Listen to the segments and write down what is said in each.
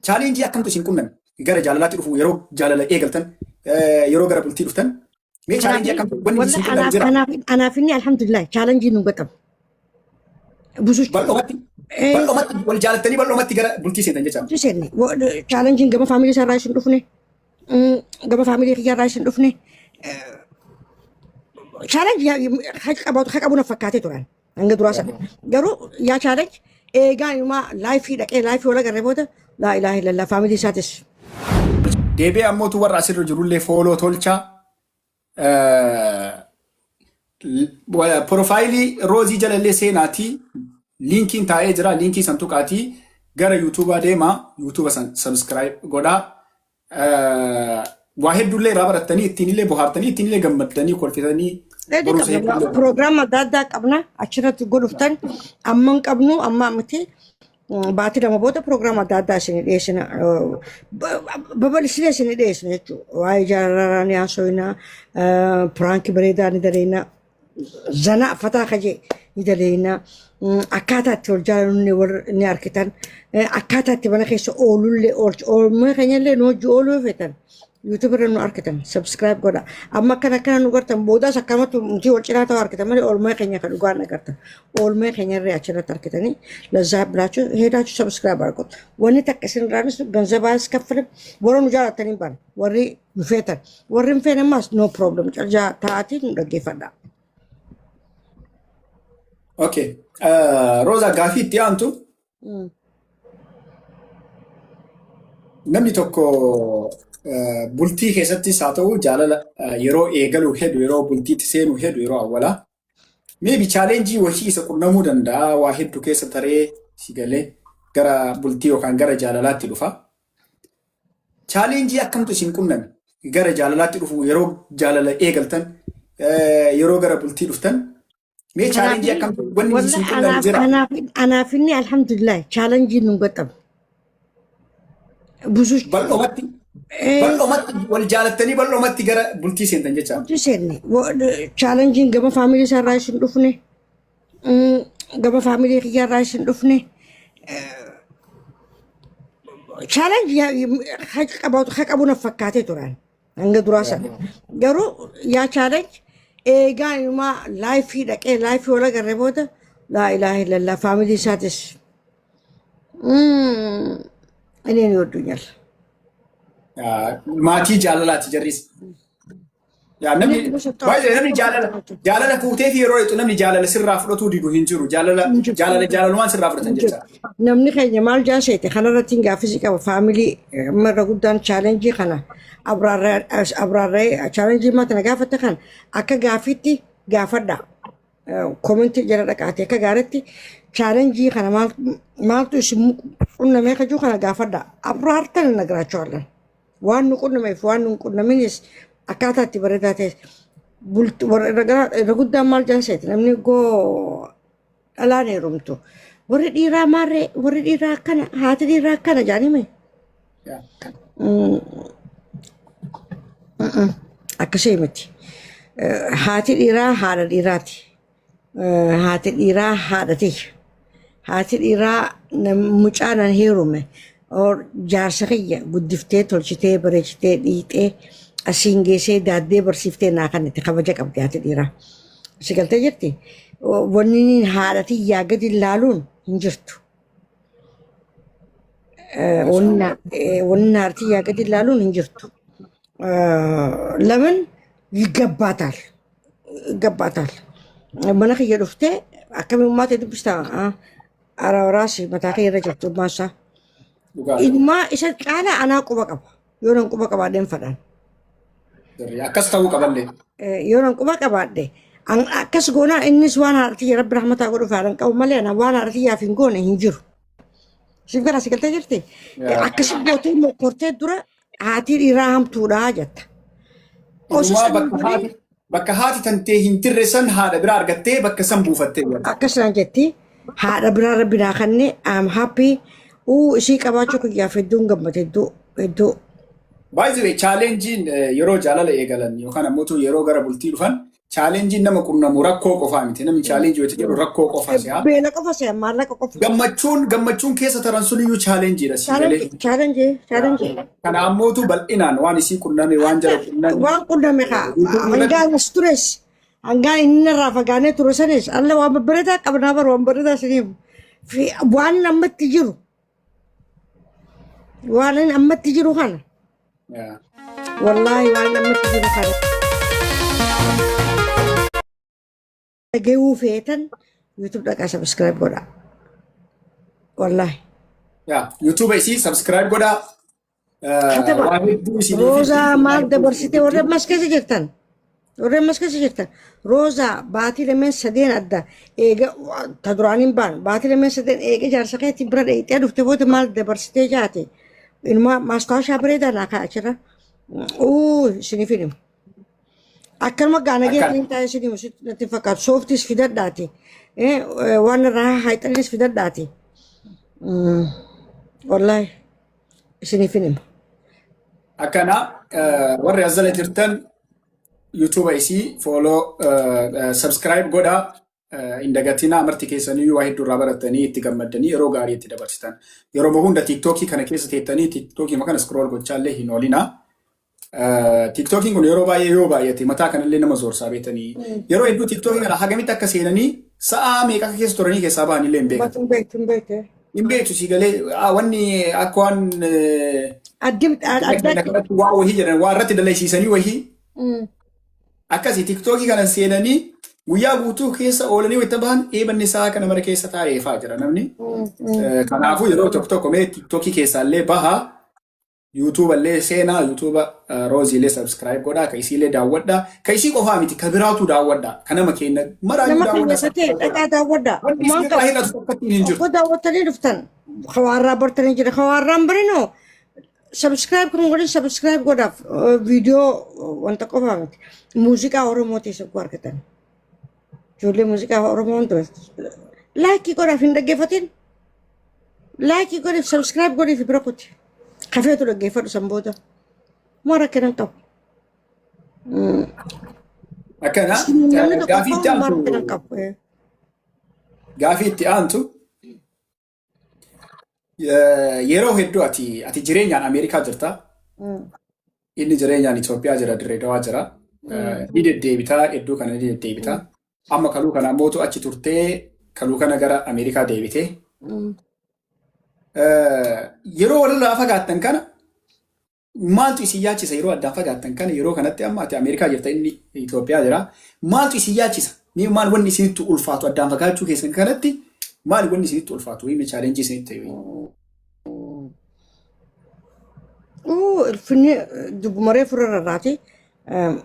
challenge akkamtu isin qunnan gara jaalalaatti dhufu yeroo jaalala eegaltan yeroo gara bultii dhuftan mee challenge akkamtu wanni isin qunnan jira أنا فيني الحمد لله challenge نقطة بوزوش bal'oomatti wal jaalattanii bal'oomatti gara bultii seentan jecha تسيرني challenge جم family سرايش ندفنه جم family خيار رايش ندفنه challenge يا حق أبونا فكاتي تران عند دراسة جرو يا challenge إيه ما لايف لك إيه لايف ولا قربوته لا إله إلا الله family ساتس deebee ammoo tu warra asirra jirullee fooloo tolcha profaayilii roozii jalallee seenaatii linkiin taa'ee jira linkii san tuqaatii gara yuutuubaa deemaa yuutuuba san sabskiraayib godhaa waa hedduullee irraa barattanii ittiinillee bohaartanii ittiinillee gammaddanii kolfitanii program adda qabna achirratti godhuftan amman qabnu amma miti baati dama booda program adda isin dhiyeessina babal'isnee isin dhiyeessina jechuudha waa'ee jaalalaa haasoyna piraanki bareedaa ni daleena zana fataa kaje ni daleena akkaataa itti wal jaalallu ni arkitan akkaataa itti mana keessa oolullee oolmaa keenyallee nu hojii ooluu feetan YouTube irra nu arkitan subscribe godha amma kana nu gartan boodaas akkamatu nuti wal cinaa ta'uu arkitan malee oolmaa keenya kan dhugaan agartan oolmaa keenya irraa achirratti argitanii lazzaa bilaachu heedaachu subscribe argatu wanni takka isin irraanis ganzabaas kaffalam warra nu jaalatanii baan warri nu feetan warri hin feene ammaas no problem caljaa ta'aatii nu dhaggeeffadha. Okay. Roza gaafii itti aantu namni tokko bultii keessattis haa ta'u jaalala yeroo eegaluu heddu yeroo bultiitti seenuu heddu yeroo awwalaa maybe challenge wahii isa qunnamuu danda'a waa hedduu keessa taree si galee gara bultii yookaan gara jaalalaatti dhufa. Challenge akkamtu isin qunname gara jaalalaatti dhufu yeroo jaalala eegaltan yeroo gara bultii dhuftan mee challenge akkamtu wanni isin qunname jira. أنا فيني الحمد لله challenge نقطة بوزوش bal'oomatti wal jaalattanii bal'oomatti gara bultii seentan jecha تسيرني challenge جم family سرايش ندفنه جم family خيار رايش ندفنه challenge يا حق أبونا فكاتي تران عند دراسة جرو يا challenge إيه ما لايف لك إيه لايف ولا قربوته لا إله إلا الله family ساتس أنا نودنيال maatii jaalalaati jarris. Namni jaalala fuutee fi yeroo namni jaalala sirraa fudhatuu didu hin jiru jaalalumaan sirraa fudhatan jecha. Namni keenya maal jaaseete kanarratti hin gaaffisi qaba faamilii marra guddaan chaalenjii kana abraarree chaalenjii maatana gaafatte kan akka gaaffitti gaafadha. Komentii jala dhaqaate akka gaaritti chaalenjii kana maaltu isin qunnamee kajuu kana gaafadha. Abraartan nagaraachuu waan nu qunnameef waan nu qunnaminis akkaataa itti bareedaa ta'e irra guddaan maal jaaseeti namni goo dhalaan heerumtu warri dhiiraa maarree warri dhiiraa akkana haati dhiiraa akkana jaanime akkasii miti haati dhiiraa haadha dhiiraati haati dhiiraa haadhati haati dhiiraa mucaa nan heerume jaarsa kiyya guddiftee tolchitee bareechitee dhiixee asiin geessee daaddee barsiiftee naa kan itti kabaja qabdi haati dhiiraa. Si galtee jirti wanni haadhati yaa gadi ilaaluun hin jirtu. Wanni haadhati yaa gadi ilaaluun hin jirtu. Laman gabbaatal. Mana kiyya dhuftee akkamiin maatee dubbistaa araaraasi mataa kiyya irra jirtu maasaa. Ilmaa isa caalaa anaa quba qaba. Yoo nan quba qabaadheen fadhaan. Akkas ta'uu qaballee. Yoo nan quba qabaadhe akkas goonaa innis waan haadhatii rabbi rahmataa godhu faadhan qabu malee waan haadhatiyyaaf hin goone hin jiru. Siif gara si galtee jirti. Akkasi gootee mokkortee dura haatii dhiiraa hamtuudhaa jetta. Bakka haati tantee hin jirre san haadha biraa argattee bakka san buufattee. Akkasaan jetti haadha biraa rabbi naa kannee am happy isii qabaachuu kiyyaaf hedduun gammate hedduu. By the way, challenge yeroo jaalala eegalan yookaan ammoo yeroo gara bultii dhufan challenge nama qunnamu rakkoo qofaa miti. Namni challenge yoo jedhu rakkoo qofaa si'a. Beela qofa si'a maallaqa qofa. Gammachuun keessa taran sun iyyuu challenge dha si galee. Challenge. Kana ammootu bal'inaan waan isii qunname waan jara qunname. Waan qunname kaa hangaan stress hangaan inni irraa fagaanee ture sanis alla waan babbareedaa qabnaa bara waan babbareedaa siniif waan ammatti jiru. Waan ammatti jiru kana. Wallahi waan ammatti jiru kana. Gahuu feetan YouTube dhaqaa subscribe godhaa. Wallahi. YouTube isii subscribe godhaa. Roza maal dabarsitee warra ammas keessa jirtan. Warra ammas keessa jirtan. Roza baatii lameen sadeen adda eega ta duraaniin baan baatii lameen sadeen eega jaarsa keetti bira dheeyxee dhufte booda maal dabarsitee jaate. Ilma maastaawashaa bareedaa naa kaa'aa jira. Isiniif himu. Akkanuma gaanagee kan taa'ee isin natti fakkaatu sooftis fidadhaati waan irraa haayxanis fidadhaati wallahi isiniif hin himu. Akkana warri as jala jirtan YouTube isii follow subscribe godhaa hin dagatinaa amarti keessanii waa hedduu irraa baratanii itti gammaddanii yeroo gaarii itti dabarsitan. Yeroo hunda TikTokii kana keessa teettanii TikTokii makana scroll gochaallee hin oolinaa. TikTokiin kun yeroo baay'ee yoo baay'ate mataa kanallee nama zoorsaa beetanii yeroo hedduu TikTokii kana hagamitti akka seenanii sa'a meeqa keessa turanii keessaa bahanillee hin beekan. Hin beektu si galee wanni akka waan waa wahii jedhan waa irratti dalaysiisanii wahii akkasii TikTokii kana seenanii guyyaa guutuu keessa oolanii wayita bahan eebanni sa'a kana mara keessa taa'eefaa jira namni. Kanaafuu yeroo tokko tokko mee TikTokii keessaallee bahaa. YouTube allee seenaa YouTube Roziilee subscribe godhaa ka isiilee daawwadhaa ka isii qofaa miti ka biraatu daawwadhaa ka nama keenya maraayyuu daawwadhaa. Dhaqaa daawwadhaa. Obbo daawwattanii dhuftan hawaarraa bartanii jira hawaarraan barinoo subscribe kun godhin subscribe godhaaf viidiyoo wanta qofaa miti muuziqaa Oromootiis akkoo argatan. Ijoollee muuziqaa Oromoon ture laayikii godhaaf hin dhaggeeffatin laayikii godhiif subscribe godhiif bira kuti. Kafeetu dhaggeeffadhu san booda maa rakkinan qabu. Akkana gaafii itti aantu yeroo hedduu ati jireenyaan Ameerikaa jirta. Inni jireenyaan Itoophiyaa jira Dirree Dawaa jira. Ni deddeebitaa hedduu kana ni deddeebitaa. Amma kaluu kana mootu achi turtee kaluu kana gara Ameerikaa deebitee. Yeroo walirraa fagaattan kana maaltu isin yaachisa yeroo addaan fagaattan kana yeroo kanatti amma ati Ameerikaa jirta inni Itoophiyaa jira maaltu isin yaachisa maal wanni isinitti ulfaatu addaan fagaachuu keessan kanatti maal wanni isinitti ulfaatu hime challenge isinitti ilfinni dubbumaree furarraati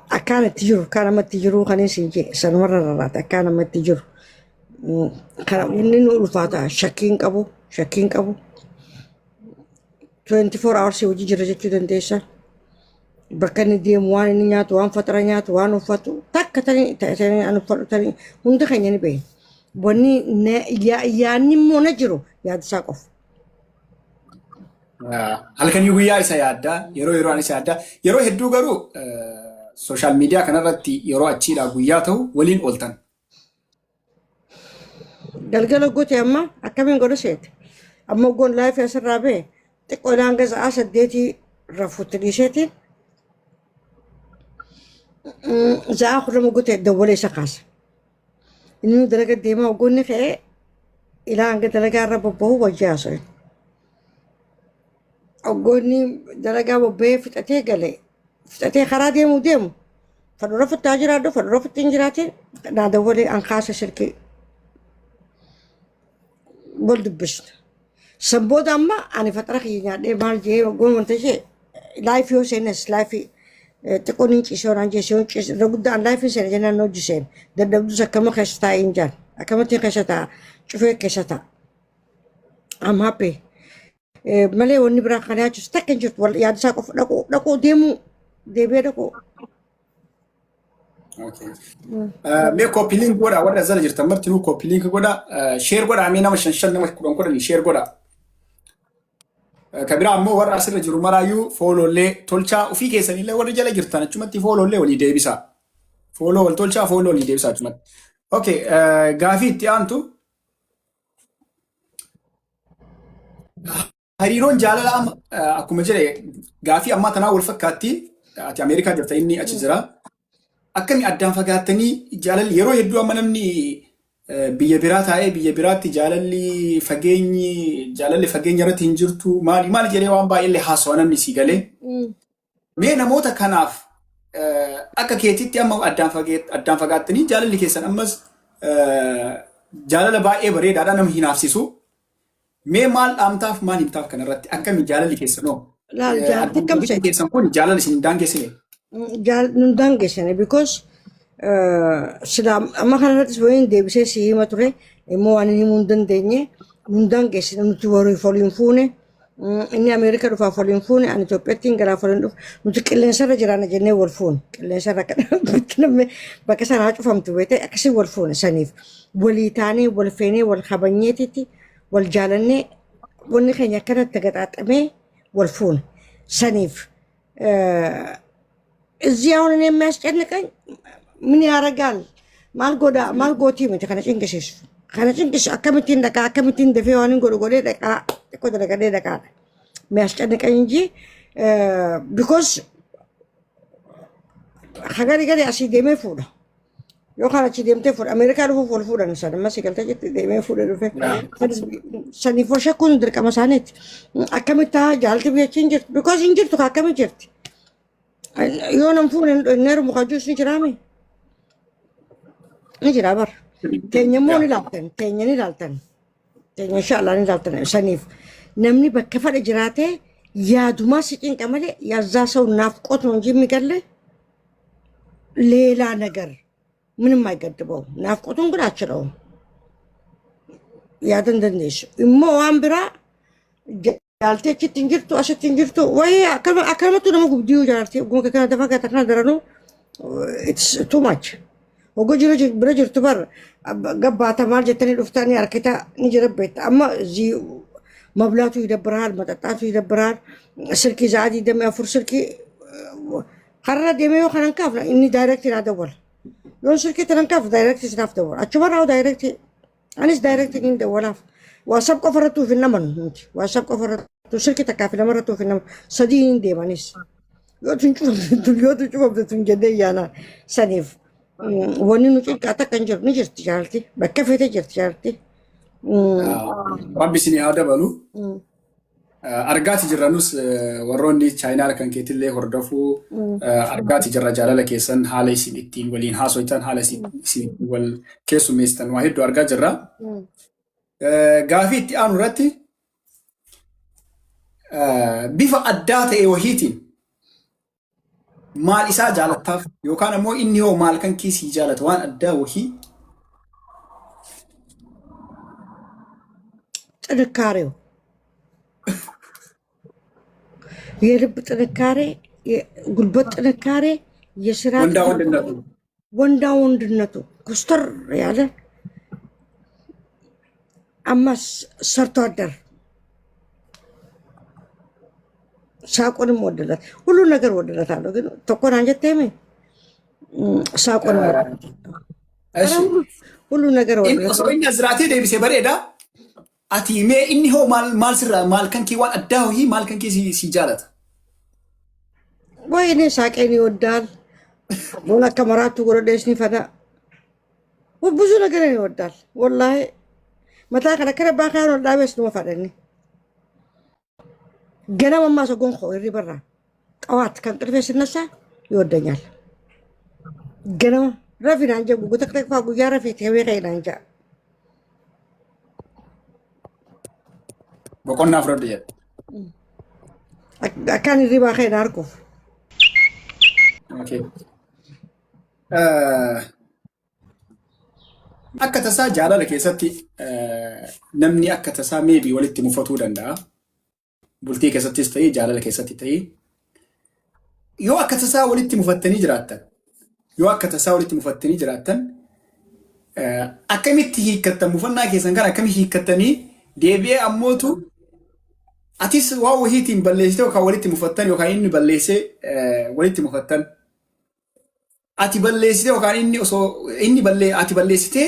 akkaan itti jiru kan namatti jiru kan isin sanumarrarraati akkaan namatti jiru kana wanni nu ulfaata shakkiin qabu 24 hours hojii jira jechuu dandeessa. Bakka inni deemu waan inni nyaatu, waan fatara nyaatu, waan uffatu takka ta'anii an uffatu ta'anii hunda keenya ni beekna. Wanni yaadni immoo na jiru yaada isaa qofa. Halkanii guyyaa isa yaaddaa yeroo yeroon isa yaaddaa yeroo hedduu garuu sooshaal miidiyaa kanarratti yeroo achiidhaa guyyaa ta'u waliin ooltan. Galgala gootee amma akkamiin godha seete amma goon laayifii asirraa ba'e xiqqoo ilaan gaza saddeetii rafuutti dhiiseetiin za'a kudhama gootee dawwalee isa kaasa. Inni dalaga deemaa ogoonni ka'ee ilaan ga dalagaa irra bobba'uu wajjii haasa'e. Ogoonni dalagaa bobba'ee fixatee galee fixatee karaa deemu fadura fittaa jiraadhu fadura fittiin jiraatiin naa dawwalee an kaasa silkii. Bol dubbista. Sambooda amma ani fatara kiyyaadhee maal jee goon wanta ishee laayifii yoo seenes laayifii xiqqoon hin ciisee waraan jeesee hin ciisee irra guddaan laayifii seena jennaan hojii seen daddabdus akkama keessa taa'ee hin jaan akkamattiin keessa taa'a cufee keessa taa'a. Am happy. Malee wanni biraa kan yaachisu takka hin jirtu yaada isaa qofa dhaquu deebi'ee dhaquu. Mee copy link godha warra zala jirtan martinuu copy link godha share godha amee nama shan nama kudhan share godha. Kabira ammoo warra asirra jiru maraayyuu foolollee tolchaa ofii keessanillee warri jala jirtan achumatti foolollee walii deebisa. Follow wal tolchaa follow ni deebisaa jechuudha. Okay, gaafii itti aantu hariiroon jaalala amma akkuma jedhe gaafii ammaa tanaa wal fakkaatti ati Ameerikaa jirta inni achi jira. Akkami addaan fagaattanii jaalalli yeroo hedduu amma namni biyya biraa taa'ee biyya biraatti jaalalli fageenya irratti hin jirtu maali jedhee waan baay'ee haasawaa namni sii galee. Mee namoota kanaaf akka keetitti amma addaan fagaattanii jaalalli keessan ammas jaalala baay'ee bareedaadha nama hin hafsisu. Mee maal dhaamtaaf maal himtaaf kanarratti akkami jaalalli keessanoo? Addaan keessan kun jaalala isin hin daangessine? Nun daangessine because sila amma kanarrattis wayiin deebisee si hima ture immoo waan himuu hin dandeenye nun daangessine nuti waliin fuune. Inni Ameerikaa dhufaaf waliin fuune ani Itoophiyaatti garaaf waliin dhufu nuti qilleensarra jiraana jennee wal fuune qilleensarra namni bakka sanaa cufamtu beekte akkasii wal fuune saniif walii taanee wal feenee wal kabajneetitti wal jaalannee wanni keenya akkanatti gaxaaxamee wal fuune saniif እዚህ አሁን እኔ የሚያስጨንቀኝ ምን ያደርጋል ማል ጎቲ ምት ከነጭንቅሽሽ ከነጭንቅሽ አከምቲን ደቃ አከምቲን ደፌ ዋንን ጎዶጎዴ ደቃ ቆደረገዴ ደቃ የሚያስጨንቀኝ እንጂ ቢኮዝ ሀገሪ ገሪ አሲ ደሜ ፉዳ ዮካን አቺ ደምቴ ፉዳ አሜሪካ ልፉ ፎል ፉዳ ነሳደ ማሲከልተ ጅት ደሜ ፉዳ ዱፌ ሰኒ ፎሸኩን ድርቀ መሳኔት አከምታ ጃልቲ ቢያቺን ጅርት ቢኮዝ እንጅርቱ ካከም ጅርት يونم فون النير مخجوس نجرامي نجرا بر تنيمو نلالتن تنيني نلالتن تنين إن شاء الله نلالتن سنيف نمني بكفر إجراته يا دوما سكين كمالي يا زاسو نافقوت من جيمي قال ليلا نجر من ما يقدبو نافقوتون قد أشرو يا دندنيش إمو وامبرا جالتي تنجرتو أشي تنجرتو وهي أكلمتو نمو بديو جارتي وقوم كان دفعك تكنا درانو it's too much وقو برجر تبر قبعة تمال جتني الأفتاني أركتا نجي ربيت أما زي مبلاتو يدبرها المتطاتو يدبرها سلكي زادي دمي أفر سلكي قرر دمي وخنا نكاف إني دايركتي نادول لون سلكي تنكاف دايركتي سناف دور أتشبر أو دايركتي أنيس دايركتي إن دولاف واسب كفرتو في النمن واسب كفرتو شركة كافي مرتو في النمن صديين ديمانيس يوتو تنجدي أنا سنيف وني نجي كاتا كنجر نجر تجارتي بكفي تجر تجارتي ربي سني هذا بالو أرجعت جرانوس وروني تشاينا لكن كيتلي هردفو أرجعت جرا جالا لكيسن حالي سيدتين ولين حاسويتان حالي سيدتين والكيسو ميستن واحد أرجع جرا gaafii itti aanu irratti bifa addaa ta'e wahiitiin maal isaa jaalattaaf yookaan ammoo inni hoo maal kan kiisii jaalata waan addaa wahii ጥንካሬው የልብ ጥንካሬ የጉልበት ጥንካሬ የስራ ወንዳ ወንድነቱ ኩስተር ያለ أما سرطادر ساقون مودلات كل نجار مودلات هذا لكن تكون عنجت تيمي ساقون مودلات كل نجار مودلات إن زرعتي ده بسبب ده أتي ما إني هو مال سر مال كان كي وان أداه هي مال كان كي سجالت وين ساقيني ودال ولا كاميرات تقول ديسني فدا وبزو نجارني ودال والله متى كنا باخر ولا بس نو فادني جنا ماما سكون خويري برا قوات كان ترفيس النسا يودنيال جنا رافي نانجا بوتك تك فاقو يا رافي تيوي غي نانجا بكون نافرد يد كان يريبا خي ناركوف اوكي akka tasaa jaalala keessatti namni akka tasaa meebii walitti mufatuu danda'a. Bultii keessattis ta'ee jaalala keessatti ta'ee yoo akka tasaa walitti mufattanii jiraattan akkamitti hiikkattan mufannaa keessan kan akkamitti hiikkattanii deebi'ee ammootu atis waa wahiitiin balleessitee yookaan walitti mufattan yookaan inni balleessee walitti mufattan ati balleessite yookaan inni osoo inni ati balleessite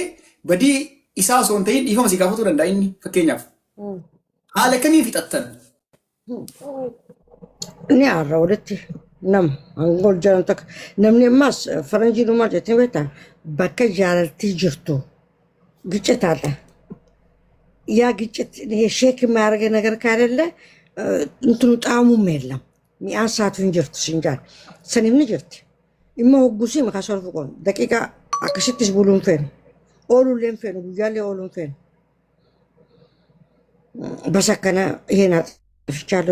badii isaa osoo hin ta'in dhiifama si gaafatuu danda'a inni fakkeenyaaf. Haala kamiin fixattan? Ni arra walitti nam angol jalan tak namni ammas faranjiin maal jettee beektaa bakka jaalaltii jirtu giccitaadha. ያ ግጭት ሼክ የሚያደርገ ነገር ካለለ እንትኑ ጣዕሙም የለም ሚያሳቱን ጅርት ሲንጃል ሰኒም ጅርት ኢሞ ጉሲ መካሰርፉ ቆን ደቂቃ አከሽትስ ቡሉን ፈን ኦሉን ፈን ጉያሌ ኦሉን ፈን በሰከነ ይሄና ፍቻለ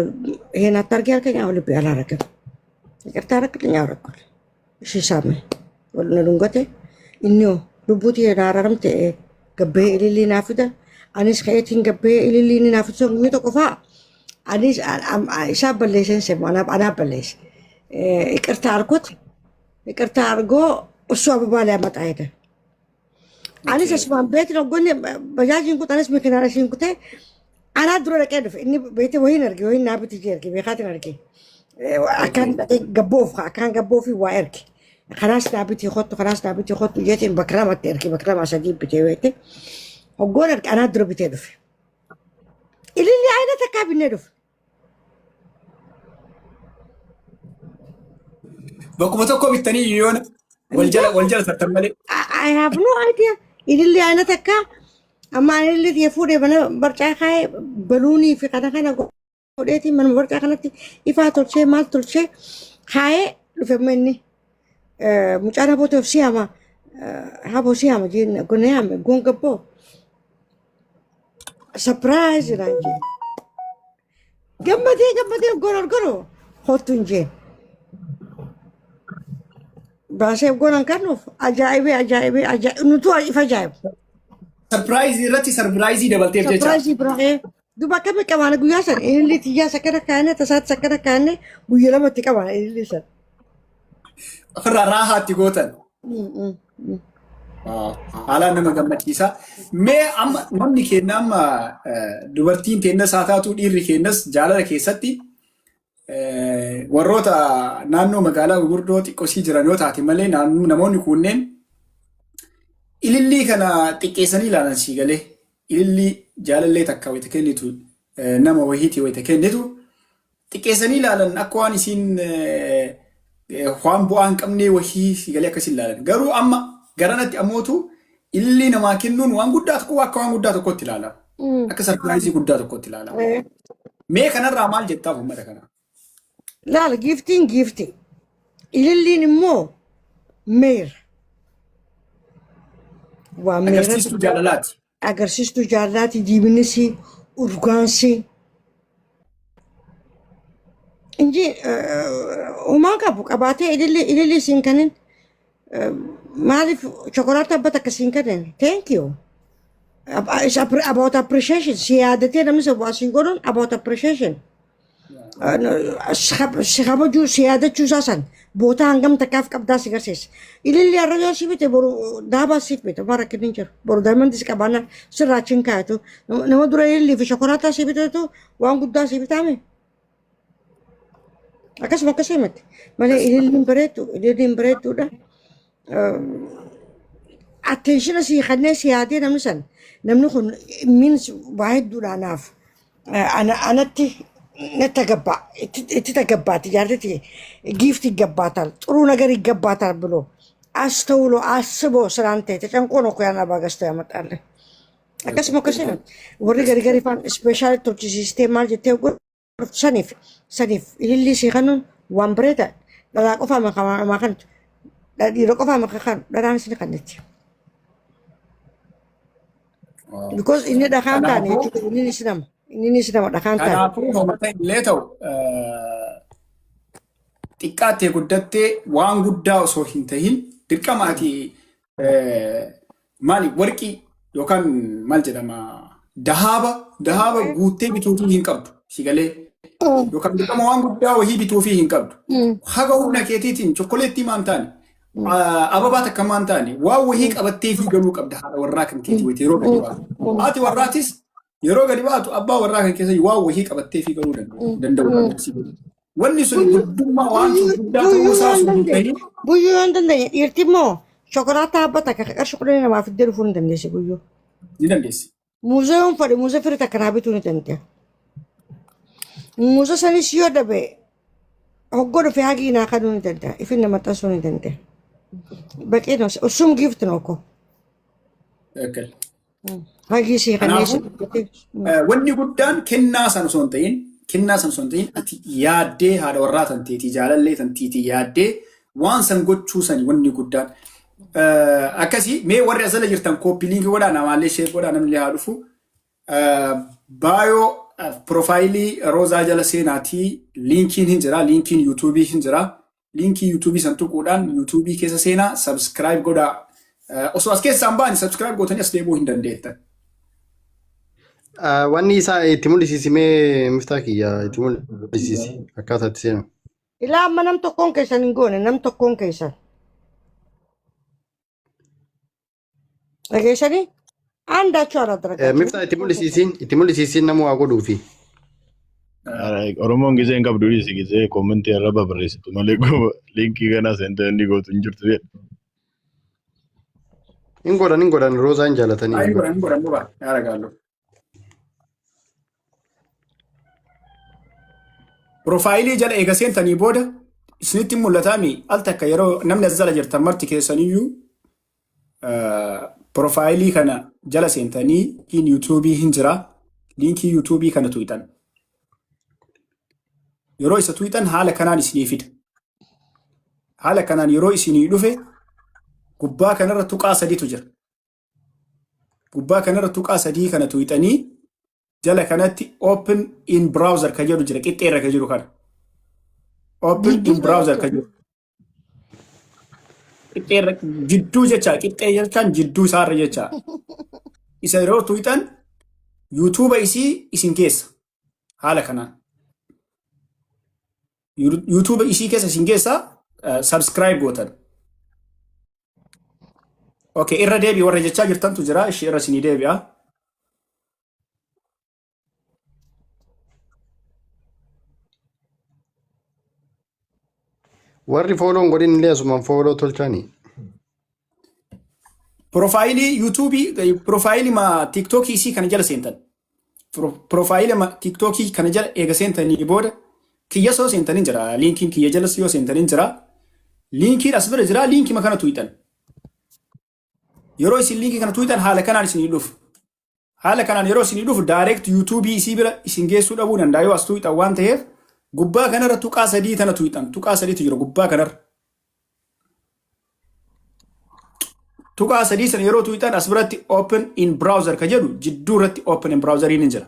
ይሄና ታርጊ ያልከኝ አሁን ልብ ያላረከም ይቅርታ አረክልኝ አረክል እሺ ሳመ ወልነ ዱንገቴ ኢኒዮ ዱቡቲ የናራረምቴ ገበ ኢሊሊ ናፍደ አኒስ ከየትን ገበ ኢሊሊ ናፍደ ጉይቶ ቆፋ አኒስ ኢሳብ በለሰን ሰማና አና በለስ ይቅርታ አርኩት ይቅርታ አርጎ እሱ አበባ ላይ ያመጣ ሄደ አኒስ እስማን ቤት ነው ጎን በጃጅን ኩት አኒስ መከናራሽን ኩት አና ድሮ ለቀደፍ እኒ ቤት ወይን አርጊ ወይን ናብት ይርጊ በካትን አርጊ አካን ገቦፍ ዋርክ خلاص نابتي خط جيت بكرامة تركي بكرامة سديب بتويته وقولك أنا أضرب تدف اللي عينه تكاب الندف بكم بالتاني يون والجل تتملي I have no idea اللي عينه تكا أما اللي يفور يبنا برجع خاي بلوني في كذا قولتي من برجع خنتي يفاتور شيء مال تور شيء خاي لفهمني مش أنا بوتو في سياما هابو سياما جين قنيام قون قبو سبرايز رانجي قمدي قرو خوتون جين باسيب قولان كانوف عجائبي نتوى فجائب سربرايزي دبلتي في سبرايزي براهي دوبا كمي كمان قياسا اللي تجا سكرة كانة تسات سكرة كانة ويلا ما تكمان اللي سر أخرى راحة تقولن على أنما قمتيسا ما أم نمني كنا ما دوبرتين تنا ساعات تودير كناس جالا كيساتي وروتا نانو مقالا وردوت كوسي جرانيو تاتي مالي نانو نموني كونين إللي كنا تكيساني لانا شيغالي إللي جالا اللي تكاوي تكنيتو نما وهيتي ويتكنيتو تكيساني لانا أكواني سين خوان بوان كمني وهي سيغالي كسي لانا غرو أما غرانتي أموتو إللي نما كنون وان قداتكو وان قداتكو تلالا أكا سربرايزي قداتكو تلالا مي كان الرامال جتا فهم كان لا جيفتي اللي نمو مير ومير أجرسيستو جالات ديبنسي أورغانسي إنجي وما كابوك أباتي اللي سينكنن مالي شوكولاتة بتاعك سينكنن thank you it's about appreciation سيادتي أنا مثل واشنطن about appreciation سخابو جو سيادة جو ساسن بوتا هنگم تكاف كبدا سيغرسيس اللي الرجال سيبته برو دابا سيبته بارك نينجر برو دايما ديس كبانا سراتشين كاتو نما دورا اللي في شوكولاته سيبته تو وان قدا سيبتامي akas makasimit mali اللي امبريتو ده attention سي خدنا سيادة نمسن نمنخن من واحد دول ناف أنا نتجبع تتجبع تجارتي جيفتي جبعتال ترو نجاري جبعتال بلو أستولو أسبو سرانتي تجانكونو كيانا باغستو يا متعلم أكاس مكسين وري جاري فان سبيشال توتشي سيستم جتيو سنيف اللي سيخانون وامبريتا لا كوفا ما كانت لا يروكو فما كان لا نسي كانت because ini dah kan ini sedang dah kan Kanaafuu uummata illee ta'u xiqqaattee guddattee waan guddaa osoo hin tahin dirqamaati maali warqii yookaan maal jedhama dahaaba guuttee bituutii hin qabdu sigalee yookaan dirqama waan guddaa wahii bituufii hin qabdu haga humna keetiitiin chokkoleettii maan taane ababaa takka maan taane waan wahii qabattee fi galuu qabda haadha warraa kan keetii wayitee yeroo gadi baatu haati warraatis yeroo gadi baatu abbaa warraa kan keessa waan wahii qabattee fi galuu danda'u. Wanni sun guddummaa waan sun guddaa ta'uu Buyyuu isaa yoo hin sun hin dandeenye. ta'in Buyyuu yoo hin dandeenye. Dhiirti immoo shokolaataa abbata akka qarshii kudhanii namaaf iddoo dhufuu hin dandeessi buyyuu. ni dandeessi. Muuzeeyoon fadhi muuzee firii takka naa bituu ni danda'e. Muuzee sanis yoo dhabe hoggoo dhufee hagii naa kaduu ni danda'a. Ifin nama xasuu ni danda'a. Baqee no sum gift nooko. Eegal. Hagii sii kanneen. Wanni guddaan kennaa san osoo hin ta'in ati yaaddee haadha warraa tanteetii jaalallee tanteetii yaaddee waan san gochuu sani wanni guddaan. Akkasii mee warri asala jirtan kooppii liinkii godhaa namaallee sheer godhaa namni haa dhufu. Baayoo profaayilii roozaa jala seenaatii liinkiin hin jira liinkiin yuutuubii hin jira. Liinkii yuutuubii san tuquudhaan yuutuubii keessa seenaa sabskiraayib godhaa. Osoo as keessaan baani sabskiraayib gootanii as deemuu hin dandeettan. Wanni isaa itti mul'isiisimee miftaa kiyya itti mul'isiisi akkaataa itti seenu. Ilaa amma nam tokkoon keessan hin goone nam tokkoon keessan. Dhageessanii? Aandaachuu ala dargaggeessa. Miftaa itti mul'isiisiin nama waa godhuufi. Oromoon gisee hin qabdu dhiisi gisee koomentii irra barreessitu malee liinkii kanaa seentee inni gootu hin jirtu jedhu. Hin godhan roozaa hin jaalatanii. Hin godhan baba yaara gaallu. Profaayilii jala eega seentanii booda isinitti mul'ataami al takka yeroo namni as jala jirtan marti keessaniyyuu profaayilii kana jala seentanii liinkiin yuutuubii hin jira. Liinkii yuutuubii kana tuqxan. Yeroo isa tuqxan haala kanaan isinii fida. Haala kanaan yeroo isinii dhufe gubbaa kanarra tuqaa sadiitu jira. Gubbaa kanarra tuqaa sadii kana tuqxanii jala kanatti open in browser ka jedhu jira qixxeerra ka jiru kana. Open in browser ka jiru. Qixxeerra jidduu jecha qixxee jechaan jidduu isaarra jecha. Isa yeroo tuqxan yuutuuba isii isin keessa haala kanaan. Yuutuuba isii keessa isin keessa subscribe gootan. Okay, irra deebii warra jechaa jirtantu jira ishee irra isinii deebi'a. Warri fooloon godhin illee asumaan fooloo tolchanii. Profaayilii yuutuubii profaayilii tiiktookii isii kana jala seentan. Profaayilii tiiktookii kana jala eega seentanii booda kiyya soo seentanii jira. Liinkiin kiyya jalas yoo seentanii jira. Liinkiin as bira jira. Liinkii kana tuqxan. Yeroo isin liinkii kana tuqxan haala kanaan isinii dhufu. Haala kanaan yeroo isinii dhufu direct yuutuubii isii bira isin geessuu dhabuu danda'a yoo as tuqxan waan ta'eef gubbaa kanarra tuqaa sadii tana tuqxan. Tuqaa sadiitu jira gubbaa kanarra. Tuqaa sadii sana yeroo tuqxan as biratti open in browser ka jedhu jidduu irratti open in browseriin hin jira.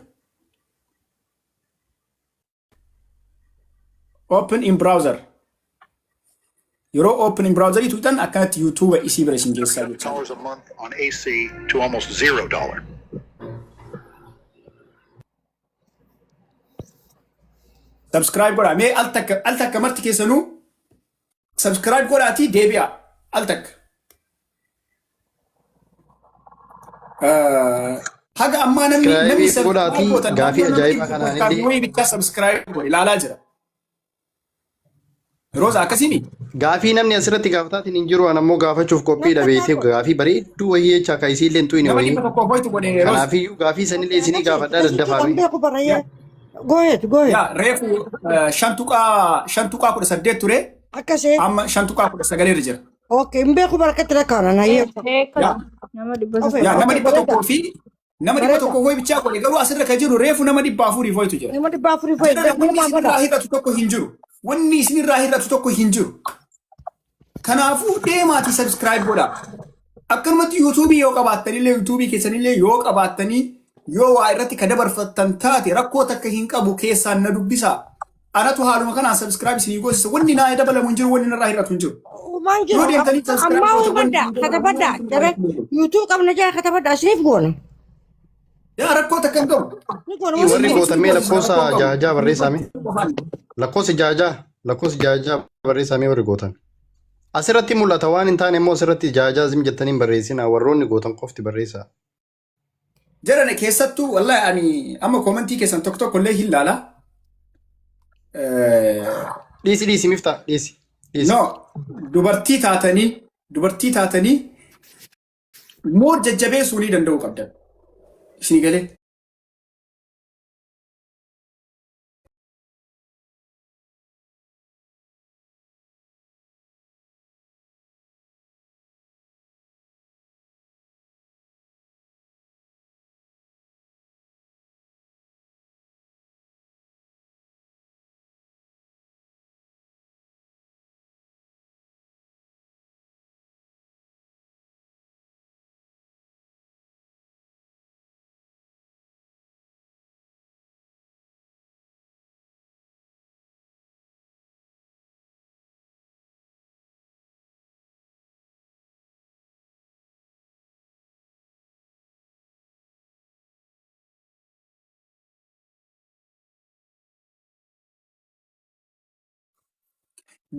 Open in browser. Yeroo open in browserii tuqxan akkanatti yuutuuba isii bira isin geessaa jechuudha. dollars a month on AC to almost $0. Subscribe godhaa. Mee al takka marti keessanuu subscribe godhaatii deebi'a al takka. Haga ammaa namni godhaatii gaafii ajaa'ibaa kanaan illee bichaa subscribe godhe ilaalaa jira. Rooza akkasimi. Gaafii namni asirratti gaafataatiin hin jiru an ammoo gaafachuuf qophii dhabeetee gaafii bareedduu wayii jecha akka isiillee hin tuqine Nama wayii. dhibba tokkoof wayitu godhe Rooza. Kanaafiyyuu gaafii sanillee isinii gaafadhaa daddafaame. Beeku barayyaa. Go ahead, go ahead. Yaa reefu shan tuqaa 18 ture Akkasii. amma 5 irra jira. Okay, beeku barakatti lakkaa'ana nayyee. Nama dhibba Ofe. Yaa nama dhibba tokkoo fi nama dhibba tokkoo wayi bichaa godhe garuu asirra kan jiru reefu nama 400 wayitu jira. Nama dhibba afurii fa'i. Wanni isinirraa hir'atu tokko hin jiru. Wanni isinirraa hir'atu tokko hin jiru. Kanaafuu deemaatii subscribe godhaa. Akkanumatti yuutuubii yoo qabaattanillee yuutuubii keessanillee yoo qabaattanii yoo waa irratti ka dabarfattan taate rakkoo takka hin qabu keessaan na dubbisaa. Anatu haaluma kanaan subscribe isinii goosisa. Wanni naa dabalamu hin jiru wanni narraa hir'atu hin jiru. Waan jiru ammaa hubadda katabadda jara yuutuub qabna jara katabadda isiniif goona. Yaa rakkoo takka hin qabu. Ni goona Warri waan gootamee lakkoofsa jaajaa barreessame. Lakkoofsi jaajaa barreessamee warri gootan. Asirratti mul'ata waan hin taane immoo asirratti jaajaa zim jettaniin barreessina warroonni gootan qofti barreessaa. Jarane keessattuu wallahi ani amma koomentii keessan tokko illee hin laala. dhiisi miftaa dhiisi. No, dubartii taatanii moo jajjabeessuu ni danda'u qabdan. Isin galee.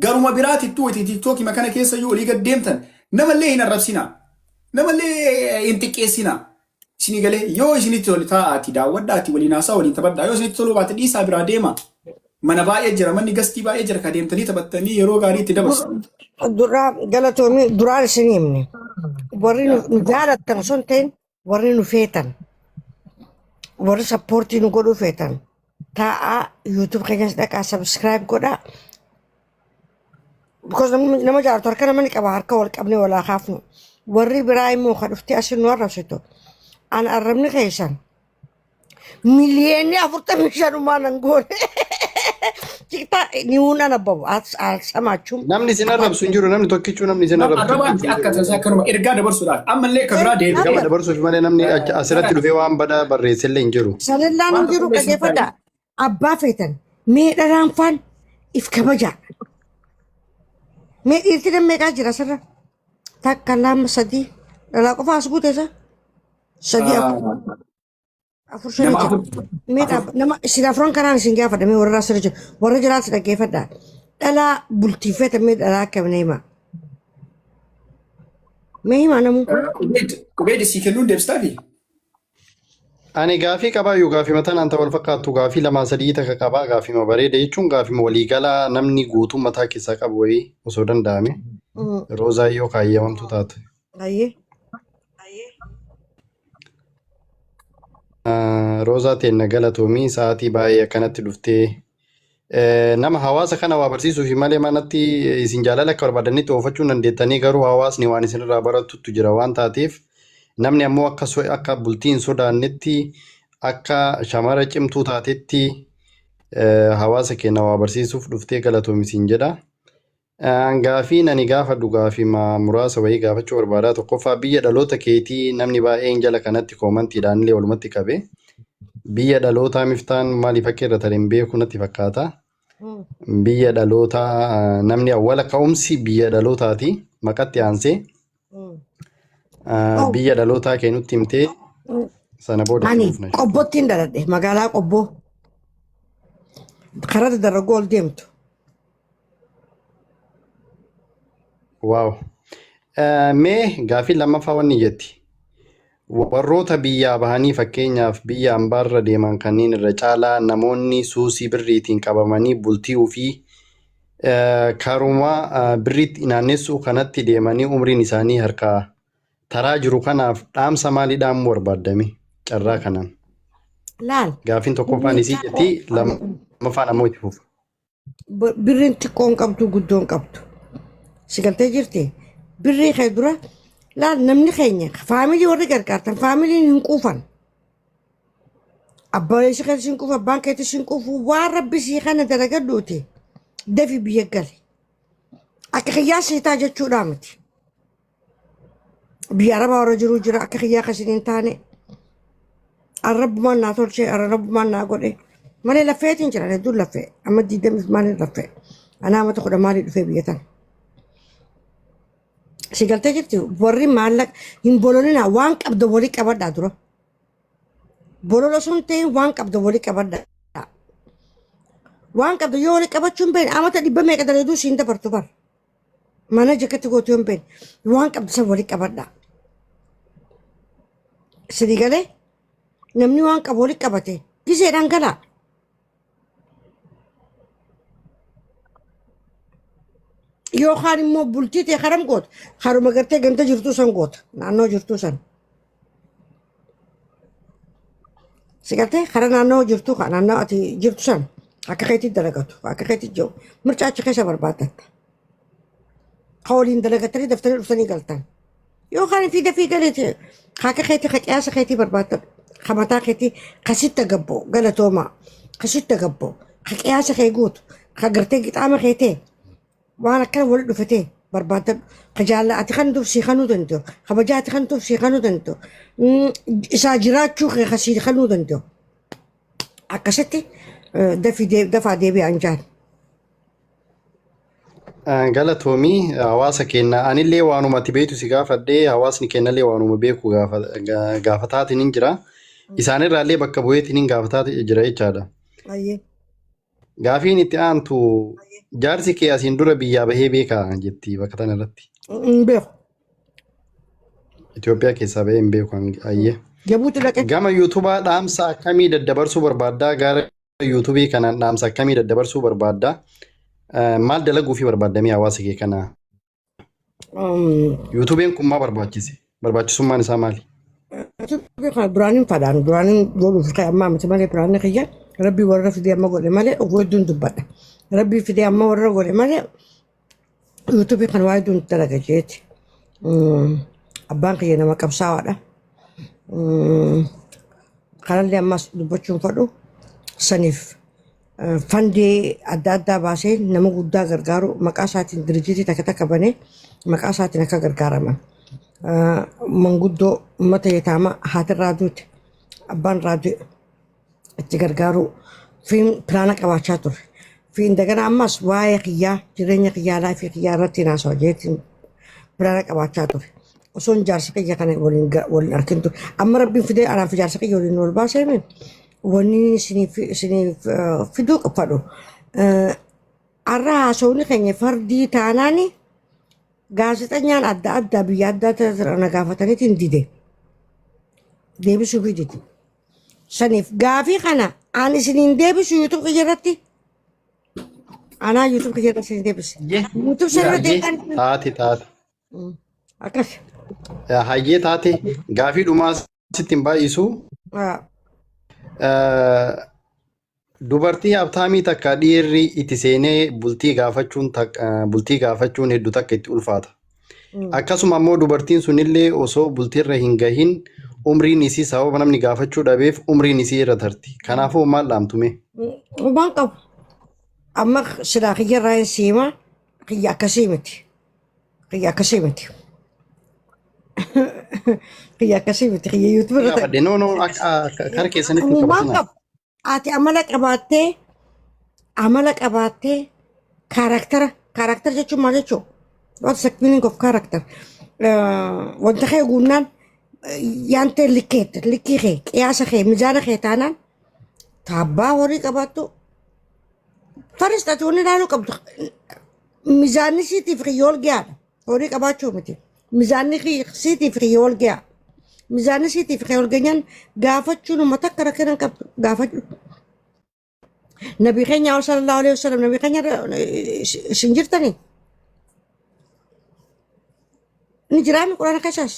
Garuma biraatittuu itti tiktookii makana keessa yoo olii gad deemtan namallee hin arrabsinaa. Namallee hin xiqqeessinaa. Isinii galee yoo isinitti tolu taa'aati daawwadhaati waliin haasaa waliin taphadhaa yoo isinitti tolu baate dhiisaa biraa deema. Mana baay'ee jira manni gastii baay'ee jira ka deemtanii taphattanii yeroo gaarii itti dabarsu. Duraa galatoomii duraan isin himne. Warri nu jaalattan osoo hin ta'in warri nu feetan. Warri sappoortii nu godhuu feetan. Taa'aa YouTube keenyas dhaqaa subscribe godhaa. Because nama jaalatu harka nama ni qaba harka wal qabne walaa kaafnu. Warri biraa immoo kan dhuftee asin nu arrabsitu. An arrabni keessan. Miliyoonni 45 nan goone. Cikta ni una na babu samaachuu. Namni isin arrabsu hin jiru namni tokkichuu namni isin arrabsu. Arrabaan akka tasaa akkanuma ergaa dabarsuudhaaf ammallee kan biraa deebi'u. Ergaa dabarsuuf malee namni asirratti dhufee waan badaa barreessellee hin jiru. Sanillaan hin jiru dhageeffadha. Abbaa feetan mee dharaan faan if kabajaa. Mee dhiirti dammeeqaa jira sirra. Takka lama sadii dhalaa qofa as guuteessa. Sadii afur shanii jira. Mee nama isin afran kanaan isin gaafadha mee warra asirra jiru. Warra jiraatu dhageeffadha. Dhalaa bultiifeeta mee dhalaa akkamiin himaa. Mee himaa namuu. Qubeeddi sii kennuun deebistaafi. Ani gaafii qabaayyuu gaafii mataan anta wal fakkaattu gaafii lamaa sadii takka qabaa gaafii ma bareeda jechuun gaafii waliigalaa namni guutuu mataa keessaa qabu wayii osoo danda'ame. Roozaa yoo kaayyamamtu taate. Ayyee. Roozaa teenna galatoomii sa'aatii baay'ee akkanatti dhuftee nama hawaasa kana waa barsiisuufi malee manatti isin jaalala akka barbaadanitti oofachuu dandeettanii garuu hawaasni waan isinirraa barattutu jira waan taateef namni ammoo akka bultii hin sodaannetti akka shamara cimtuu taatetti hawaasa keenya waa barsiisuuf dhuftee galatoomisiin jedha. Gaafii nani gaafadhu gaafii muraasa wayii gaafachuu barbaadaa tokkoffaa biyya dhaloota keetii namni baay'een jala kanatti koomantiidhaan illee walumatti qabe. Biyya dhalootaa miftaan maaliif akka irra tareen beeku natti fakkaata. Biyya dhalootaa namni awwala ka'umsi biyya dhalootaati maqatti aansee. Biyya dhalootaa kennutti himtee sana booda Ani qobbootti hin dhaladhe magaalaa qobboo. Karaa dargaggoo ol deemtu. Waaw. Mee gaafii lammaffaa wanni jetti. Warroota biyyaa bahanii fakkeenyaaf biyya hambaarra deeman kanneen irra caalaa namoonni suusii birriitiin qabamanii bultii ofii karuma birriitti naannessuu kanatti deemanii umriin isaanii harkaa taraa jiru kanaaf dhaamsa maaliidhaan barbaaddame carraa kanaan. Laal. Gaafiin tokkoffaan isii jetti lammaffaan ammoo itti fufu. Birriin xiqqoon qabdu guddoon qabdu. Sigaltee jirti. Birrii kee dura laal namni keenya faamilii warri gargaartan faamiliin hin quufan. Abbaan ishee keessa hin quufu abbaan keessa hin quufu waan rabbi sii kana dalagadhuuti. Dafi biyya gali. Akka xiyyaa seetaa jechuudha miti. Biyya arabaa warra jiru jira akka xiyyaa akkasiin hin taane. Arrabbumaan naa tolchee arrabbumaan naa godhe. Malee laffeetiin jira hedduun laffee amma diidamiif maaliin laffee. Anaa mata kudha maalii dhufee biyya tana. Sigaltee jirti warri maallaqa hin bololina waan qabda walii qabadhaa dura. Bolola sun ta'in waan qabda walii qabadhaa. Waan qabda yoo walii qabachuun beekne amata dhibba meeqa daleeduu siin dabartu bar. Mana jakkatti gootu yoo hin beekne waan qabda san walii qabadhaa. Sidii galee namni waan qabu walii qabate giseedhaan galaa. yookaan immoo bultii ta'e haram goota haruma gartee ganda jirtu san goota naannoo jirtu san sigartee hara naannoo jirtu kan naannoo ati jirtu san akka keetti dalagatu akka keetti jiru mircaa achi keessa barbaadatta hawliin dalagatanii daftanii dhuftanii galtan yookaan fi galeeti akka keetti qiyaasa keetti barbaadda kamataa keetti kasitta gabbo galatooma kasitta gabbo qiyaasa kee guutu gartee qixaama keetii waan akkana wal dhufatee barbaadda kajaala ati kan duuf si kanuu danda'u kabajaa ati kan duuf si kanuu danda'u isaa jiraachuu kee kasii kanuu danda'u akkasitti dafaa deebi'an jaan. Galatoomii hawaasa keenya anillee waanuma ati beektu si gaafadhee hawaasni keenyallee waanuma beeku gaafataatiin hin jira isaanirraallee bakka bu'eetiin hin gaafataati jira jechaadha. Gaafiin itti aantu jaarsi kee asiin dura biyyaa bahee beekaa jetti bakka tana irratti. Hin beeku. Itoophiyaa keessaa bahee hin beeku ayyee. Jabuuti dhaqee. Gama yuutubaa dhaamsa akkamii daddabarsuu barbaaddaa gara yuutubii kanaan dhaamsa akkamii daddabarsuu barbaaddaa maal dalaguu fi barbaaddamee hawaasa kee kanaa. Yuutubiin kun maal barbaachise barbaachisummaan isaa maali? Duraanin fadhaan duraanin godhuuf ka'e ammaa miti malee duraanin kiyya rabbii warra fidee amma godhe malee oguu hedduun dubbadha. Rabbii fidee amma warra godhe malee yuutubii kan waa hedduun dalaga jeeti. Abbaan kiyya nama qabsaa'aadha. Kanallee ammas dubbachuun fadhu saniif fandee adda addaa baasee nama guddaa gargaaru maqaa isaatiin dirjiitii takka banee maqaa isaatiin akka gargaaraman. Manguddoo uummata yeetaamaa haatirraa duute abbaan raaduu itti gargaaru fiin pilaana qabaachaa ture. Fiin dagana ammas waa'ee kiyyaa jireenya kiyyaa laafii kiyyaa irratti naasoo jeetiin pilaana qabaachaa ture. Osoon jaarsa kiyya kana waliin arkin ture. Amma rabbiin fidee anaaf jaarsa kiyya waliin wal baasee min wanni isiniif fiduu qabadhu. Arra haasawni keenya fardii taanaani gaazexeessaan adda addaa biyya adda addaa na gaafataniitiin dide. Deebisuu fi dide. Saniif gaafii kana ani isiniin deebisu yuutuub kiyya irratti. Anaa yuutuub kiyya irratti isin deebise. Yuutuub sirriitti taate. Akkas. Hayyee taate gaafii dhumaa sitti hin baay'isu. Dubartii abtaamii takka dhiirri itti seenee bultii gaafachuun hedduu takka itti ulfaata. Akkasuma immoo dubartiin sunillee osoo bultiirra hin gahin umriin isii sababa namni gaafachuu dhabeef umriin isii irra tarti. Kanaafuu maal dhaamtume? Waan qabu. Amma silaa kiyya irraa hin siimaa kiyya akkasii miti. Kiyya akkasii miti. Kiyya akkasii miti. Kiyya yuutuub irra ta'e. Noo kara keessanitti hin qabatina. Ati amala qabaattee kaarakter jechuun maal jechuun? What is the meaning of character? Wanta kee guunnaan yaantee likkii kee qiyaasa kee mizaana kee taanaan taabbaa horii qabaattu faris ati wanni ilaaluu qabdu mizaanni siitiif kiyyoo ol gahaadha horii qabaachuu miti mizaanni siitiif kiyyoo ol gahaa mizaanni siitiif kiyyoo ol gahanyaan gaafachuun uummata akka rakkinan qabdu gaafachuu. Nabi keenya sallallahu alaihi wasallam nabi keenya isin jirtanii ni jiraami quraana keessaas.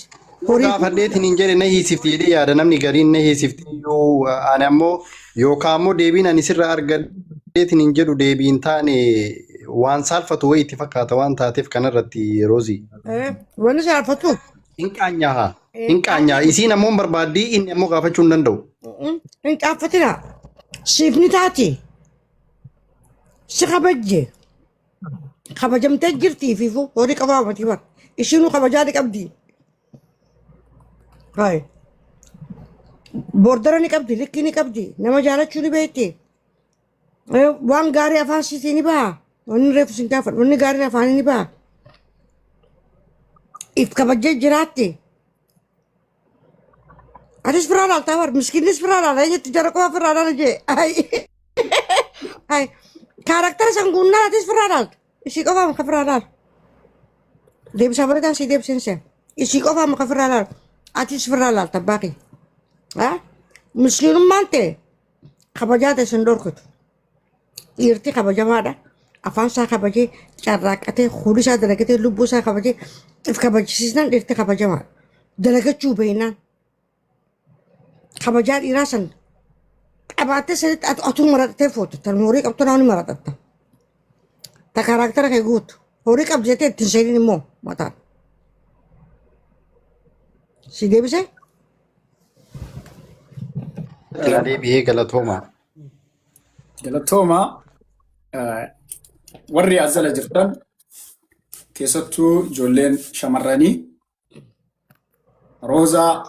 Gaafadheetiin hin jedhe na hiisifti jedhee yaada namni gariin na hiisifti yoo ani ammoo yookaan ammoo deebiin ani sirra argadheetiin hin jedhu deebiin taane waan saalfatu wayii itti fakkaata waan taateef kanarratti Roozii. Wanni saalfatu? Hin qaanyaa isiin ammoo barbaaddii inni ammoo gaafachuu hin danda'u. Hin qaaffatina siif ni taati si kabajje kabajamtee jirtii fi horii qabaa matii bara ishiinuu kabajaa ni qabdi. Hai. Bordera ni qabdi, likki ni qabdi, nama jaalachuu ni beekti. Waan gaarii afaan sitii ni baha. Wanni reefu sin gaafadhu, wanni gaarii afaan ni baha. If kabajjee jiraatti. Atis firaa laaltaa bar, miskiinnis firaa laala, eenyutti jara qofa firaa laala jee. Hai. Kaarakter san guunnaan atis firaa laalta. Isii qofaa maka firaa laala. Deebisaa bareedaa sii deebiseense. Isii qofaa maka firaa laala. Atis firaa laalta baaqi. Miskiinummaan ta'e kabajaa ta'e sin dhorkutu. Dhiirti kabajamaadha. afaan isaa kabajee carraaqatee hundi isaa dalagatee lubbuu isaa kabajee if kabajisiisnaan dhirti kabajamaa dalagachuu beeknaan kabajaa dhiiraa san qabaattee sanitti atuu marattee footu tan horii qabtu naani maratatta ta kaaraaktara kee guutu horii qabdu jettee ittiin seeniin immoo mataan si deebisee Deebi'ee galatoomaa. Galatooma warri as jala jirtan keessattuu ijoolleen shamarranii roozaa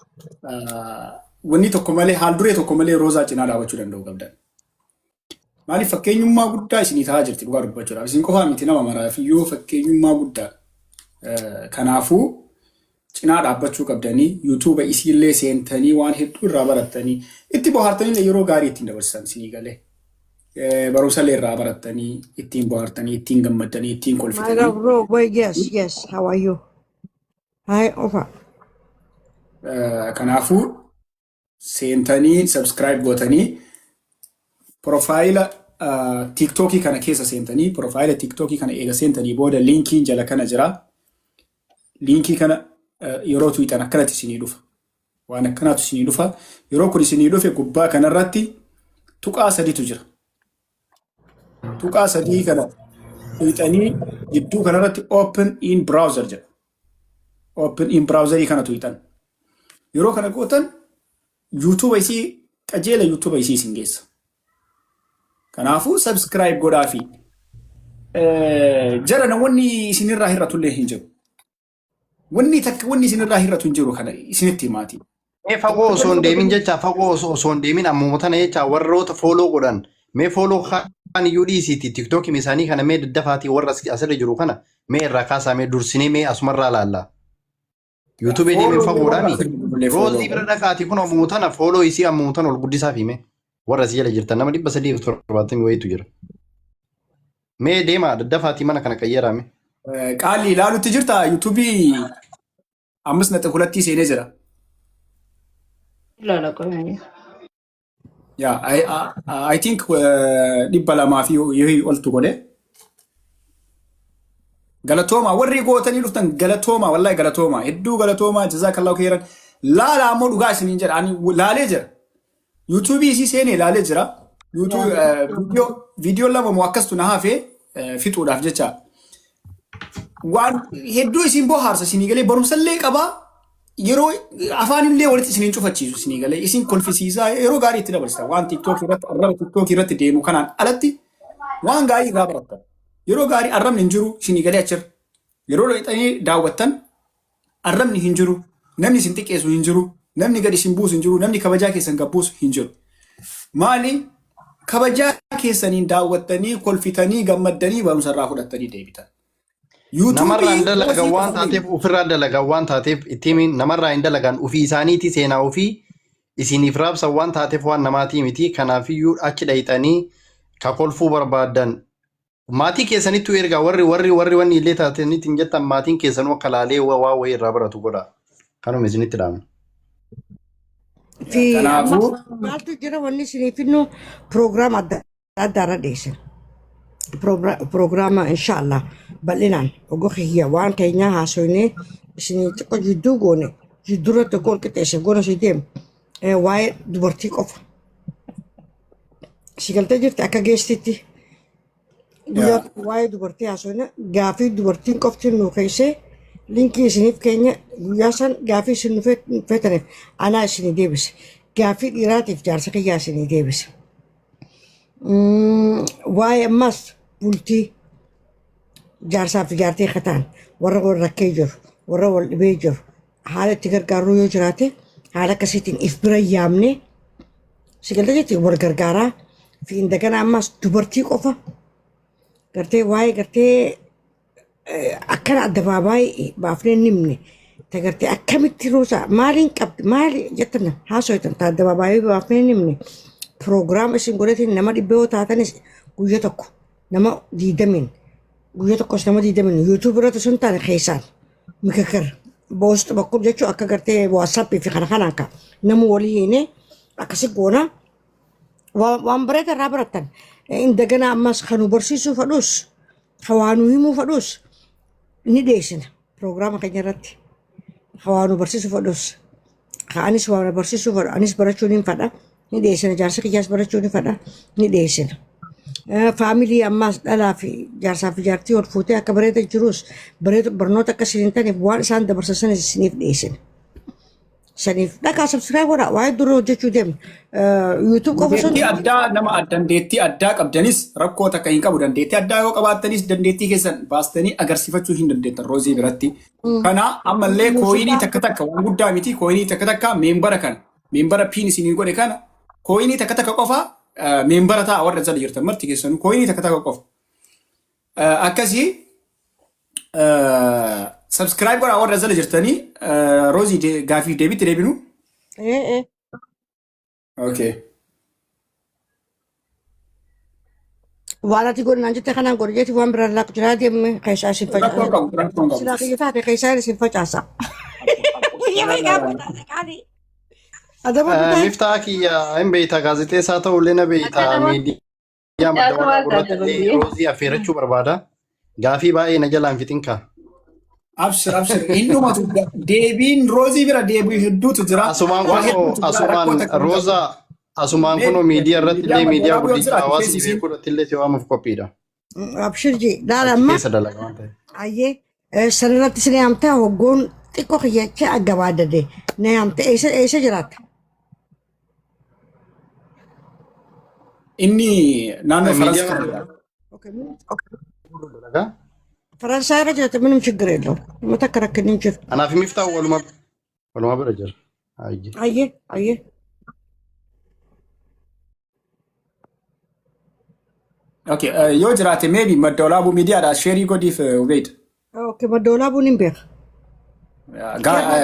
wanni tokko malee haal duree tokko malee roozaa cinaa dhaabachuu danda'u qabdan. Maaliif fakkeenyummaa guddaa isinii ta'aa jirti dhugaa dubbachuudhaaf. Isin qofaa miti nama maraaf iyyuu fakkeenyummaa guddaa. Kanaafuu cinaa dhaabbachuu qabdanii yuutuuba isiillee seentanii waan hedduu irraa barattanii itti bohaartanii yeroo gaarii ittiin dabarsan isinii galee. Barumsallee irraa barattanii ittiin bohaartanii ittiin gammaddanii ittiin My kolfitanii. love, bro, wait, yes, how are you? Hi, Ofa. Kanaafuu seentanii subscribe gootanii profaayila tiiktookii kana keessa seentanii profaayila tiiktookii kana eega seentanii booda liinkiin jala kana jira. Liinkii kana yeroo tuwitan akkanatti isinii dhufa. Waan akkanaatu isinii dhufa. Yeroo kun isinii dhufe gubbaa kanarratti tuqaa sadiitu jira. Tuqaa sadii kana tuwitanii gidduu kanarratti open in browser jedha. Open in browserii kana tuwitan. Yeroo kana gootan yuutuuba isii qajeela yuutuuba isii isin geessa. Kanaafuu subscribe godhaa fi jara namoonni isinirraa hir'atullee hin jiru. Wanni isinirraa hir'atu hin jiru kana isinitti himaati. Mee fagoo osoo hin deemin jecha fagoo osoo hin deemin ammootana jecha warroota fooloo godhan mee fooloo kaan iyyuu dhiisiiti tiktookii isaanii kana mee daddafaatii warra asirra jiru kana mee irraa kaasaa mee dursinee mee asumarraa laallaa. Yuutuubee deemee fagoodhaami. Roozii bira dhaqaati kun ammootana fooloo isii ammootana ol guddisaa fi mee warra asii jala jirtan nama 370 wayiitu jira. Mee deemaa daddafaatii mana kana qayyaraame. Qaalli ilaalutti jirta yuutuubii 5.2 seenee jira. Ilaala qoyanii. I think 200 fi yoo oltu godhe. Galatooma warri gootanii dhuftan galatooma wallahi galatooma hedduu galatooma jazaakallahu khairan laala ammoo dhugaa isiniin jedha ani laalee jira. Yuutuubii isii seenee laalee jira. Viidiyoo lama moo akkastu na hafee fixuudhaaf jecha. Waan hedduu isin bohaarsa isinii galee barumsallee qabaa yeroo afaanillee walitti isiniin cufachiisu isinii galee isin kolfisiisaa yeroo gaarii itti dabarsa waan tiiktookii irratti deemu kanaan alatti waan gaarii irraa barattan yeroo gaarii arrabni hin jiru isinii galee achirra yeroo dhaqxanii daawwattan arrabni hin jiru namni isin xiqqeessu hin jiru namni gadi isin buusu hin jiru namni kabajaa keessan gabbuusu hin jiru maali kabajaa keessaniin daawwattanii kolfitanii gammaddanii barumsarraa fudhattanii deebitan. Namarraa hin dalagan waan taateef ofirraa dalagan waan taateef ittiin namarraa hin dalagan ofii isaaniiti seenaa ofii isiniif raabsan waan taateef waan namaatii miti kanaafiyyuu achi dhayxanii ka kolfuu barbaadan maatii keessanittuu ergaa warri wanni illee taatanitti hin jettan maatiin keessanuu akka laalee waa wayii irraa baratu godha kanuma isinitti dhaamu. Maaltu jira wanni isiniif innu proogiraama adda addaarra dhiyeessan. Proogiraama inshaallah bal'inaan ogo kiyya waan keenyaa haasoynee isinii xiqqoo jidduu goone jidduurratti ogo qixxeesse goona si deemu waa'ee dubartii qofa. Si galtee jirti akka geestitti guyyaa waa'ee dubartii haasoyne gaafii dubartiin qofti nu keessee linkii isiniif keenya guyyaa san gaafii isin nu feetaniif anaa isinii deebise gaafii dhiiraatiif jaarsa kiyyaa isinii deebise. Waa'ee ammas bultii jaarsaa fi jaartii kataan warra wal rakkee jiru warra wal dhibee jiru haala itti gargaaruu yoo jiraate haala akkasiitiin if bira yaamne si galtee jetti wal gargaaraa fi indagana ammas dubartii qofa gartee waa'ee gartee akkana addabaabaayii baafnee nimne ta gartee akkamitti roosaa maaliin qabdi maali jettan haasoytan ta addabaabaayii baafnee nimne proogiraama isin godhatiin nama dhibbee taatanis guyya tokko nama 20 guyya tokkos nama 20 yuutuub irratti sun taane keessaan mikakar boost bakkul jechuun akka gartee waatsaappii fi kana kanaan ka nama walii hiine akkasi goona waan bareeda irraa barattan indagana ammas kan nu barsiisuu fadhus hawaanuu himuu fadhus ni dhiyeessina pirogiraama keenya irratti hawaanuu barsiisuu fadhus anis waan barsiisuu fadhu anis barachuu ni fadha ni dhiyeessina jaarsa kiyyaas barachuu ni fadha ni dhiyeessina. Faamilii ammaas dhalaa fi jaarsaa fi jaartii ol fuutee akka bareeda jirus barnoota akka isiniin taniif waan isaan dabarsan isiniif dhiyeessina. Saniif dhagaa subscribe godha waa'ee dura hojjechuu deemna. YouTube qofa sun Dandeettii addaa nama dandeettii addaa qabdanis rakkoo takka hin qabu. Dandeettii addaa yoo qabaattanis dandeettii keessan baastanii agarsiifachuu hin dandeettan roozii biratti. Kana ammallee kooyinii takka waan guddaa miti kooyinii takka meembara piin isinii godhe kana kooyinii takka qofa meembara ta'a warra jala jirtan marti keessanuu kooyinii takka qofa. Akkasii subscribe godha warra jala jirtanii roozii gaafii deebiitti deebinu. Okay. waan ati godhinaan jette kanaan godhe jeeti waan biraan laaqu jiraa deemme keessaa isin facaasa. Silaa kiyya taate keessaa isin facaasa. Miftaa kiyya hin beeyta gaazexeessaa ta'ullee na beeyta miidiyaa madda waraabaa roozii affeerachuu barbaada. Gaafii baay'ee na jalaan fixinka. Abshir. Innumatu deebiin roozii bira deebii hedduutu jira. Asumaan kunoo miidiyaa irratti illee miidiyaa guddicha hawaasni beeku irratti illee si waamuuf qophiidha. Abshir jee laala amma. Keessa dalagaa waan ta'eef. Ayyee sanarratti si yaamtee hoggoon xiqqoo kiyyachaa aggabaadade na yaamtee eessa jiraatta? Inni naannoo Faransaay irra jiraatta minum ችግር የለውም መተከረክን እንችል Anaaf miftaa walumaa bira jira. Ayyee. Okay, yoo jiraate maybe madda walaabuu miidiyaadhaa sheerii godhiif Ubeyd. Okay, madda walaabuu ni beeka.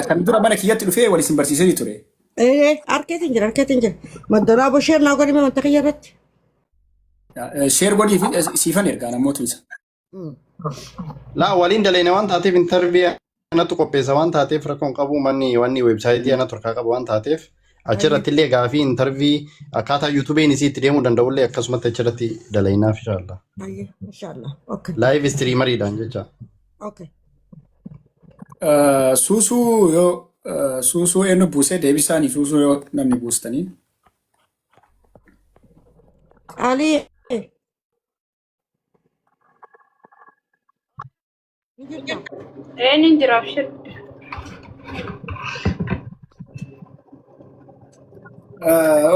Kan dura mana kiyyatti dhufee wal isin barsiisanii ture. Harkeetiin jira. Madda walaabuu sheer naa godhime wanta kiyya irratti. Sheer godhiif siifan ergaa namoota isa. Laa waliin daleene waan taateef intarvii anatu qopheessa waan taateef rakkoon qabu wanni weebsaayitii anatu harkaa qabu waan taateef achirratti illee gaafii intarvii akkaataa yuutuubeen isiitti deemuu danda'ullee akkasumatti achirratti daleenaaf inshaallah. Inshaallah. Okay. Live streameriidhaan jecha. Okay. Suusuu eenyu buusee deebisaanii suusuu yoo namni buustanii. Ali. Ninjira abshir.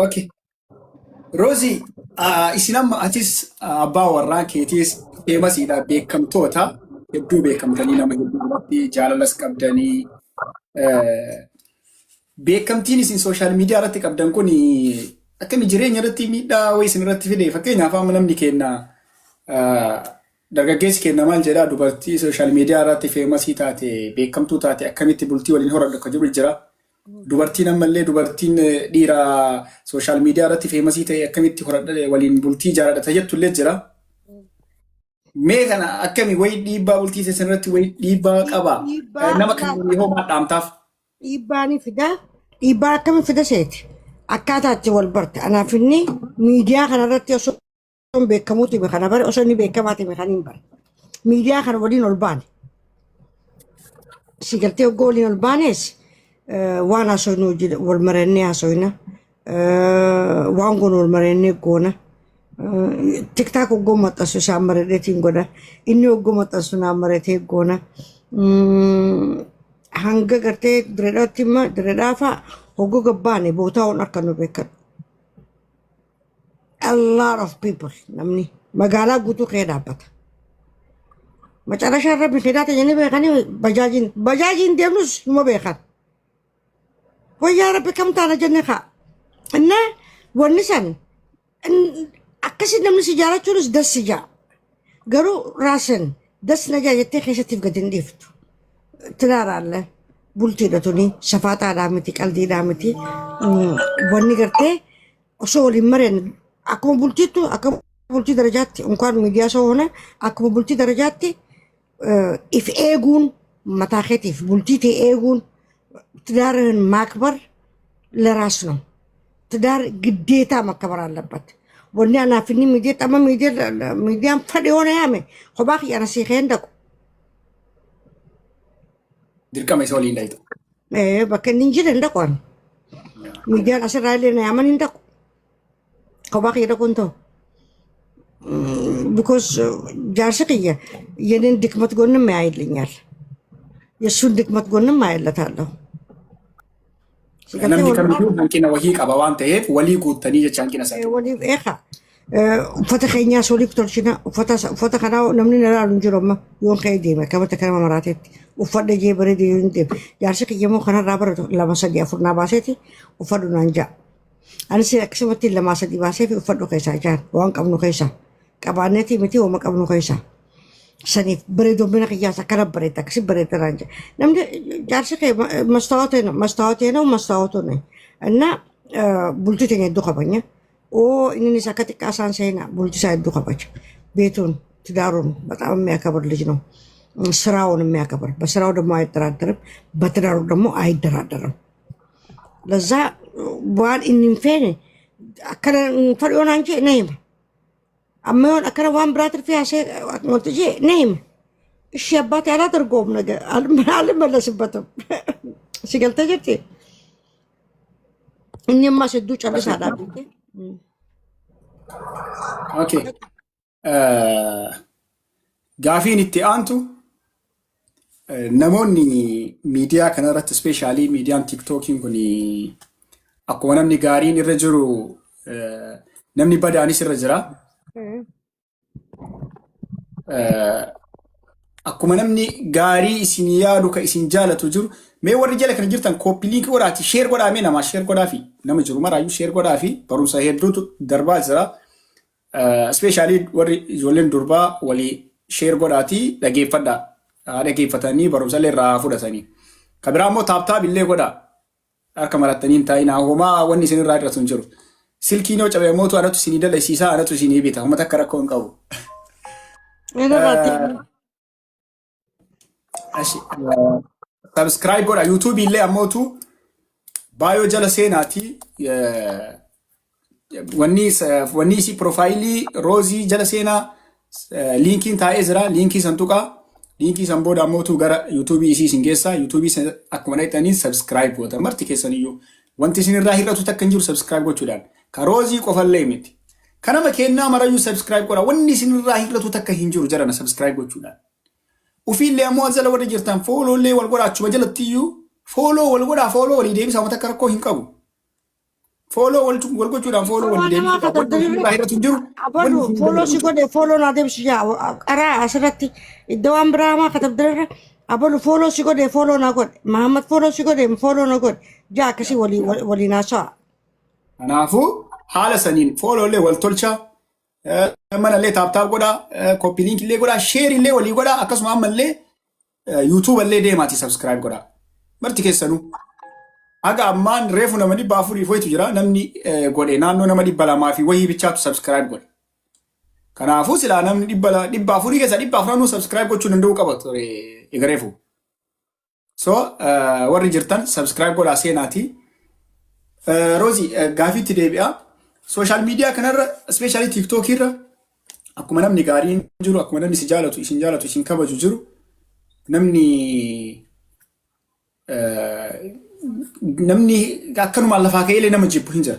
Okay. Roozii isin amma atis abbaa warraa keetiis feemasiidha beekamtoota hedduu beekamtanii nama hedduutti jaalalas qabdanii beekamtiin isin sooshaal miidiyaa irratti qabdan kun akkami jireenya irratti miidhaa wayii isin irratti fide fakkeenyaaf amma namni kenna dargaggeessi kenna maal jedhaa dubartii sooshaal miidiyaa irratti feemasii taate beekamtuu taate akkamitti bultii waliin horadhu akka jiru jira. Dubartiin ammallee dubartiin dhiira sooshaal miidiyaa irratti feemasii ta'e akkamitti horadha waliin bultii jaaladha jettullee jira. Mee kana akkami wayii dhiibbaa bultii keessan irratti wayii dhiibbaa qaba. Nama kan yoo maadhaamtaaf. Dhiibbaa ni fida. Dhiibbaa akkami fida seeti. Akkaataa itti wal barte. Anaaf inni miidiyaa kanarratti osoo beekamuuti kana bare osoo inni beekamaati kan hin bare. Miidiyaa kana waliin ol baane. Sigaltee hoggoo waliin ol baanes waan haasofnu wal marannee haasofna. Waan goonu wal marannee goona. TikTok hoggoo maxxansu isaan maradheetiin godha. Inni hoggoo maxxansu naan maratee goona. Hanga gartee direedhaatti immoo direedhaafaa hoggoo gabbaane bootaa waan akka nu beekan. A lot of people namni magaalaa guutuu kee dhaabbata. Macarashaa irra bineeldaa ta'anii beekanii bajaajiin deemnus numa beekan. Wayyaa rabbi kam taana jenne kaa. Innaa wanni san akkasii namni si jaalachuunis das si jaa. Garuu raasan das na jaa jettee keessattiif gadi hin dhiiftu. Tiraaraallee bultiidha tuni safaataadhaa miti qaldiidhaa miti wanni gartee osoo waliin mareen akkuma bultiittu akka bultii darajaatti unkaan miidiyaa soo hoone akkuma bultii darajaatti if eeguun mataa keetiif bultii ta'e eeguun ትዳርህን ማክበር ለራስ ነው። ትዳር ግዴታ መከበር አለበት። wanni anaaf inni miidiyaa amma miidiyaan fadhi oona yaame kophaa kiyyaan asii ka'een dhaqu. Dirqama isa waliin dhayitu. Bakka inni hin jirre hin dhaqu ani. Miidiyaan asirraa illee na yaaman hin dhaqu. Kophaa kiyya dhaquun ta'u. Because jaarsi kiyya የኔን ድክመት ጎንም ያይልኛል የሱን ድክመት ጎንም አያለታለሁ namni kamiyyuu hanqina wahii qaba waan ta'eef walii guuttanii jecha hanqina isaa walii eeqa uffata keenyaas walii tolchina uffata kanaa namni na laalu hin jiru amma yoon ka'ee deeme kabata kanama maraateetti uffadha jee bareedee yoo hin deeme jaarsi kiyya immoo kanarraa baratu 2-3 naa baaseeti uffadhu naan ja'a anis akkasumatti 2-3 baaseefi uffadhu keessaa jaan waan qabnu keessaa qabaanneetii miti hooma qabnu keessaa saniif bareedoomina qiyyaasa akkana bareedda akkasi bareedda naan ja'a namni jaarsi kee mastaawotoon እና bultii hedduu qabanya innis akka xiqqaasaan seenaa bultii isaa hedduu qabacha ቤቱን ትዳሩን በጣም የሚያከብር ልጅ ነው ስራውን የሚያከብር በስራው ደግሞ አይደራደርም በትዳሩ ደግሞ አይደራደርም ለዛ ዋን ኢንፌን አከለ ፈሪዮን አንቺ ነይም አማውን አከለ ዋን ብራትር ፊያሴ አጥሞትጂ ነይም እሺ አባቴ አላደርገውም ነገር አልመለስበትም ሲገልተጀቲ እኛማ ስዱ ጨርሳ ዳብቴ ኦኬ gaafiin itti aantu namoonni miidiyaa kanarratti ispeeshaalii miidiyaan tiiktookiin kun akkuma namni gaariin irra jiru namni badaanis irra jira. Akkuma namni gaarii isin yaadu ka isin jaalatu jiru mee warri jala kana jirtan kooppii liinkii godhaati sheer godhaamee namaa sheer godhaafi nama jiru maraayyuu sheer godhaafi barumsa hedduutu darbaa jira. Ispeeshaalii warri ijoolleen durbaa walii sheer godhaatii dhageeffadhaa. Dhageeffatanii barumsallee irraa fudhatanii. Kan biraa immoo taaptaap illee godhaa. Harka marattanii hin taa'inaa homaa wanni isin irraa hir'atu hin jiru. Silkiin yoo cabe mootu anatu isinii dalasiisaa anatu isinii bita. Uummata akka rakkoo hin qabu. Subscribe godha. YouTube illee ammootu baay'oo jala seenaatii. Wanni isi profaayilii roozii jala seenaa liinkiin taa'ee jira. Liinkii san tuqaa. Liinkii san booda ammootu gara YouTube isii isin geessaa. YouTube akkuma dhaqxanii subscribe goota. Marti keessaniyyuu wanti isin irraa hir'atu takka hin jiru subscribe gochuudhaan. Ka roozii qofallee miti. Kanama kennaa marayyuu subscribe godha. Wanni isin irraa hir'atu takka hin jiru jarana subscribe gochuudhaan. Ufiillee ammoo jala warra jirtan fooloolee wal godhaa achuma jalattiyyuu fooloo wal godhaa fooloo walii deebisaa uummata akka rakkoo hin qabu. Follow wal gochuudhaan follow wal deebiin follow si godhe follow naa deebisi jaa qaraa asirratti iddoo waan biraamaa katabdirra abalu follow si godhe follow naa godhe Mahammad follow si godhe follow naa godhe jaa akkasii waliin haasa'a. Kanaafuu haala saniin follow illee wal tolcha mana illee taaptaap godhaa koppii liink illee godhaa sheer illee walii godhaa akkasuma ammallee YouTube illee deemaati subscribe godhaa marti keessanuu. Aga ammaan reefu nama 400 foyitu jira namni godhe naannoo nama 200 fi wayii bichaatu subscribe godhe. Kanaafuu silaa namni 400 keessa 400 subscribe gochuu danda'u qaba egareefu. So warri jirtan subscribe godhaa seenaati. Rozi gaafiitti deebi'a. Social media kanarra especially TikTok irra akkuma namni gaariin jiru akkuma namni si jaalatu isin kabaju jiru namni akkanumaan lafaa ka'ee nama jibbu hin jira.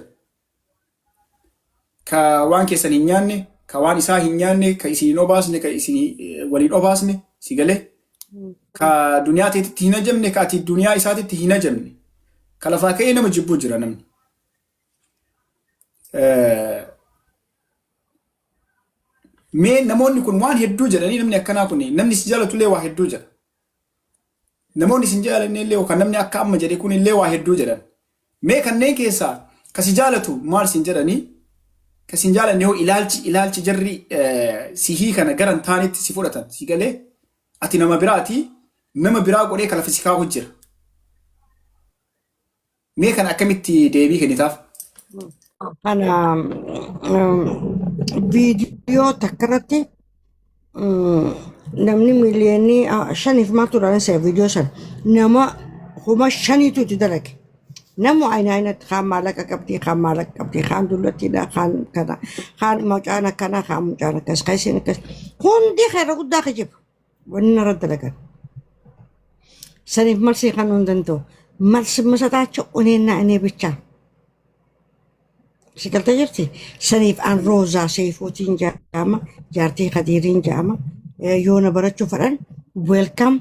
Ka waan keessan hin nyaanne, ka waan isaa hin nyaanne, ka isin hin obaasne, ka isin waliin obaasne si galee. Ka duniyaa teetitti hin ajamne, ka ati duniyaa isaatitti hin ajamne. Ka lafaa ka'ee nama jibbu jira namni. Mee namoonni kun waan hedduu jedhanii namni akkanaa kun namni si jaalatullee waa hedduu jedha. Namoonni isin jaalanne illee yookaan namni akka amma jedhe kun illee waa hedduu jedhan. Mee kanneen keessaa kasi jaalatu maal sin jedhanii kasi jaalanne yoo ilaalchi jarri sihii kana garan taanitti si fudhatan si galee ati nama biraati nama biraa godhee kala fisikaa hojjira. Mee kan akkamitti deebii kennitaaf? Kana viidiyoo takkarratti namni miliyoonii 5 maaltu dhaan isa viidiyoo san nama kuma 5tu itti dalage نمو عينينا خان مالك قبتي خان مالك قبتي خان دولتي لا خان كذا خان موجانا كنا خان موجانا كس خيسين كس هون دي خير قد داخل جيب ونرد لك سنيف مرسي خانون دنتو مرس مساتاتشو ونينا اني بيتشا شكل تجرتي سنيف ان روزا سيفوتين جاما جارتي خديرين جاما يونا براتشو فرن ويلكم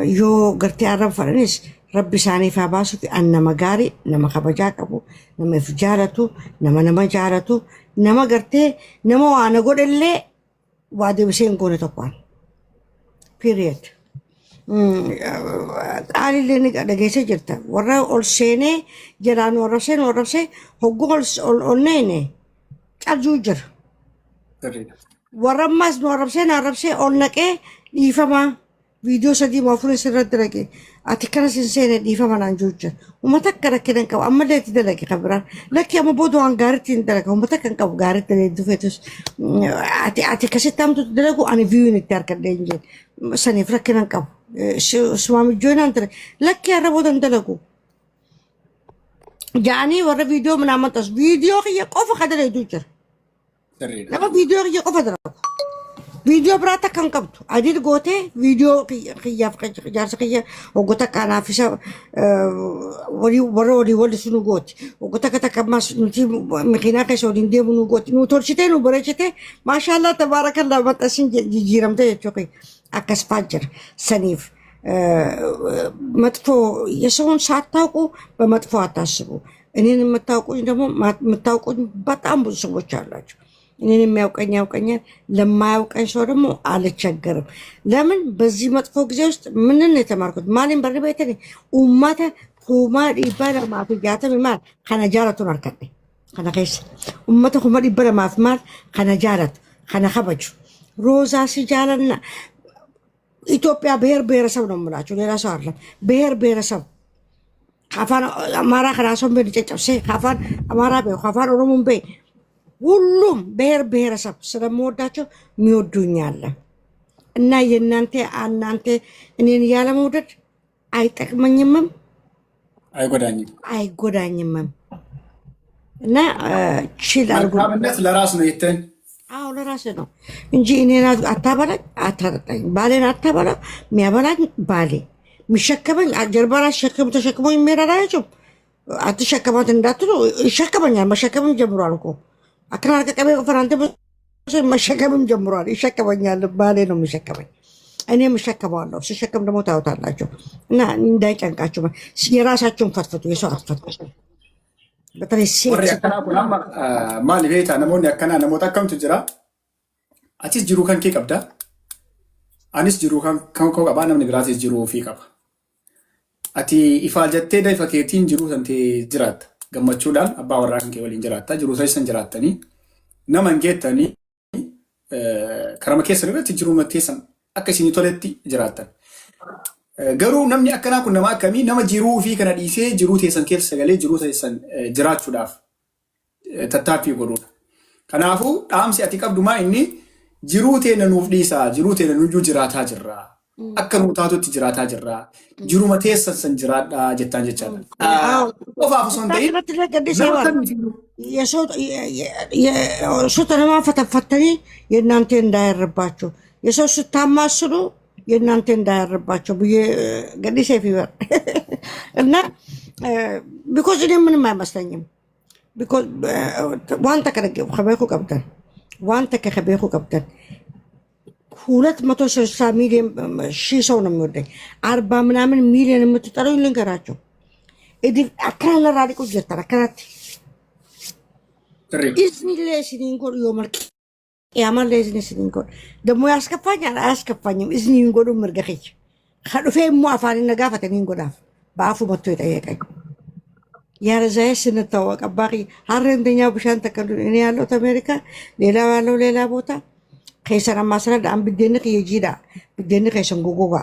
يو قرتي عرب فرنس ربي ساني فاباسو في أن نما قاري نما خبجاك أبو نما فجارته نما جارته نما قرتي نما وانا قول اللي وادي بسين قولي طبعا period قالي اللي نقايسة جرتا ورا أولسيني جران ورسين هقول أولنيني أجوجر ورا ماس وربسين أولنك يفما فيديو سدي مفروض سرد لك أتكلم سنسينة دي فما نجوجة وما تكره كده كم أما ده تدلك خبرة لك يا مبودو عن قارتين دلك وما تكن كم قارت اللي دفتوس أتكسر تام تدلك وأنا فيو نترك الدنيا سني فركنا كم سوامي جونا أنت لك يا ربود دلكو جاني ورا فيديو من عملت فيديو هي قفة خدنا يدوجر لما فيديو هي قفة دلك فيديو براتا كان كبتو عديد قوتي فيديو خياف جارس خيا وقوتا كان فيسا وري سنو قوتي وقوتا كتا كماس نتي مخينا كيسو دي منو قوتي نو تورشتي نو بريشتي ما شاء الله تبارك الله متاسين جيرم تي چوكي اكس فاجر سنيف مطفو يسون ساتاوكو بمطفو አታስቡ እኔን የምታውቁኝ ደግሞ የምታውቁኝ በጣም ብዙ ሰዎች አላችሁ እኔን የሚያውቀኝ ያውቀኛል ለማያውቀኝ ሰው ደግሞ አልቸገርም ለምን በዚህ መጥፎ ጊዜ ውስጥ ምንን የተማርኩት ማንም በርቤተኔ ኡማተ ሁማድ ይባላ ማፍ ያተም ማል ከነጃረቱ አርከቴ ከነከስ ኡማተ ሁማድ ይባላ ማፍ ማል ከነጃረት ከነኸበጁ ሮዛ ሲጃለና ኢትዮጵያ ብሔር ብሔረሰብ ነው የምላችሁ ሌላ ሰው አይደለም ብሔር ብሔረሰብ ካፋን አማራ ከራሶን በልጨጨብሴ ካፋን አማራ በ ካፋን ኦሮሞን በ ሁሉም ብሔር ብሔረሰብ ስለምወዳቸው የሚወዱኛል እና እናንተ እኔን ያለ መውደድ አይጠቅመኝምም አይጎዳኝም እና ቺል አርጎ መልካምነት ለራስ ነው ይተን አዎ ለራስ ነው እንጂ እኔን አታበላኝ አታጠጣኝ ባሌን አታበላ የሚያበላኝ ባሌ የሚሸከመኝ ጀርባራ ተሸክሞኝ የሚረዳቸው አትሸከማት እንዳትሉ ይሸከመኛል መሸከምም ጀምሯል እኮ አክራር ከቀበይ ፈራንተ መሸከምም ጀምሯል ይሸከመኛል ባሌ ነው የሚሸከመኝ እኔም እሸከማለሁ ሲሸከም ደግሞ ታውታላችሁ እና እንዳይጨንቃችሁ የራሳችሁን ፈትፈቱ የሰው አትፈትፈቱ በተለይ ሴት ማል ቤታ ነሞን ያከና ነሞታ ከምቱ ጅራ አቲስ ጅሩ ከንኬ ቀብዳ አኒስ ጅሩ ከንኮ ቀባ ነምን ግራሲስ ጅሩ ፊ ቀባ አቲ ኢፋጀቴ ዳይፈኬቲን ጅሩ ሰንቴ ጅራት ገመቹዳን አባ ወራን ከ ወሊን ጅራታ ጅሩ ሳይሰን ጅራተኒ ነመን ጌተኒ ከረመኬ ሰረት ጅሩ መቴሰን አከሲኒ ቶለቲ ጅራተን ገሩ ነምኒ አከና ኩነማ ከሚ ነመ ጅሩ ፊ ከነ ዲሴ ጅሩ ቴሰን ኬል ሰገሌ ጅሩ ሳይሰን ጅራቹዳፍ ተታፊ ጎሩ ከናፉ ዳምሲ አቲ ቀብዱማ እኒ ጅሩ ቴነ ኑፍ ዲሳ ጅሩ ቴነ ኑጁ ጅራታ ጅራ አከኑ ታቶት ጅራታ ጅራ ጅሩ መቴሰን ጅራዳ ጀታን ጀቻለ ወፋፉ ሶንደይ የሰው ተነማ ፈተፈተኒ የእናንተ እንዳያረባችሁ የሰው ስታማስሉ የእናንተ እንዳያረባችሁ ብዬ ገዲሴ ፊበር እና ቢኮዝ እኔ ምንም አይመስለኝም ቢኮዝ ዋንተ ከበኩ ቀብተን ዋንተ ከበኩ ቀብተን 260 ሚሊዮን ሺህ ሰው ነው የሚወደኝ 40 ምናምን ሚሊዮን የምትጠሩኝ ልንገራቸው እዲ አካና ራዲቆ ጀተራ ከራት ኢዝኒ ለሲኒንጎር ዮመልክ ያማል ለዚኒ ሲኒንጎር ደሞ ያስከፋኛል አያስከፋኝም ኢዝኒንጎር ምርገኸች ከዱፌ ሙአፋኒ ነጋፈተ ኒንጎዳፍ ባፉ መጥቶ ይጠየቀኝ ያረዛይ ስንታወቅ አባቂ አረንደኛ ብሻን ተከሉ እኔ ያለው አሜሪካ ሌላ ያለው ሌላ ቦታ ከይሰራ ማስረድ አም ቢደንክ የጂዳ ቢደንክ የሰንጎጎጋ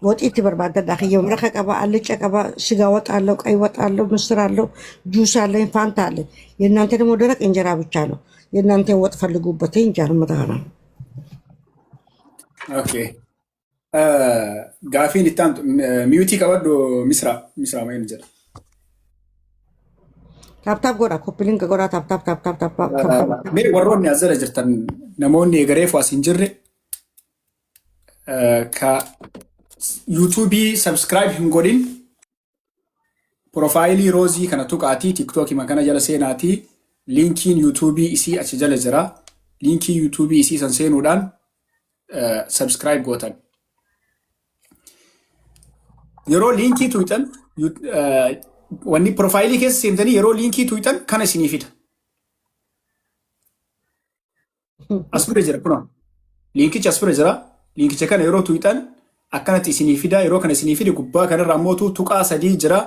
ወጥት በርባዳ ዳخيه ምረከ ቀባ አልጨ ቀባ ስጋ ወጥ አለው ቀይ ወጥ አለው ምስር አለው ጁስ አለው ፋንታ አለ የእናንተ ደግሞ ደረቅ እንጀራ ብቻ ነው የእናንተ ወጥ ፈልጉበት እንጀራ መጣራ ኦኬ Gaafiin itti aantu miyuutii qabadhu misraa maal jedha. Tap godha koppiliin godha tap. Mee warroonni as jala jirtan namoonni egareef as hin jirre ka yuutuubii subscribe hin godhin profaayilii roozii kana tuqaatii tiktookii makana jala seenaatii linkiin yuutuubii isii achi jala jira. Linkii yuutuubii isii san seenuudhaan subscribe gootan. Yeroo linkii tuqxan wanni profaayilii keessa seentanii yeroo linkii tuqxan kana isinii fida. As bira jira kunoo. Linkichi as bira jira. Linkicha kana yeroo tuqxan akkanatti isinii fida. Yeroo kana isinii fide gubbaa kanarraa mootu tuqaa 3 jira.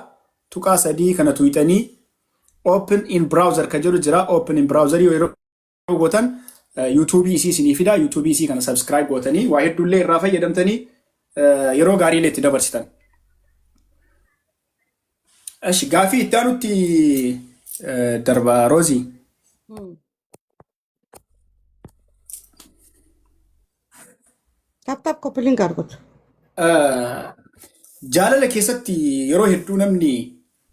Tuqaa 3 kana tuqxanii open in browser kan jedhu jira. Open in browser yeroo gootan yuutuubii isii isinii fida. Yuutuubii isii kana subscribe gootanii waa hedduullee irraa fayyadamtanii yeroo gaariilee itti dabarsitan. Ashi gaafii itti aanutti darba Roozii. Tap koppiliin argatu. Jaalala keessatti yeroo hedduu namni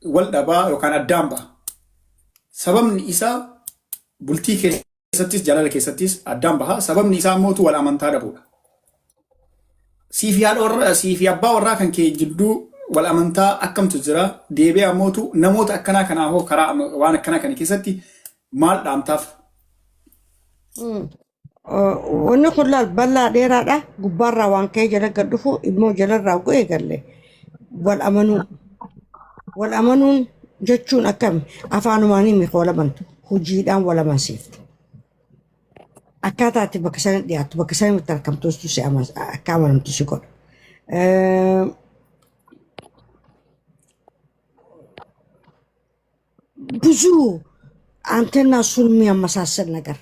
wal dhabaa yookaan addaan ba'a. Sababni isaa bultii keessattis jaalala keessattis addaan baha. Sababni isaa mootu wal amantaa dhabuudha. Siifi abbaa warraa kan kee jidduu wal amantaa akkamtu jira. Deebi'ee mootu namoota akkanaa kanaa hoo karaa waan akkanaa kana keessatti maal dhaamtaaf? Wanni kun laal bal'aa dheeraadha. Gubbaarraa waan ka'ee jala gad dhufu immoo jalarraa go'ee galle. Wal amanuun jechuun akkami afaanumaanii miqoola bantu hojiidhaan wal amansiiftu. Akkaataa itti bakka sana dhiyaattu bakka sana itti argamtuustu si akka amanamtu si godha. ብዙ አንተና እሱን የሚያመሳሰል ነገር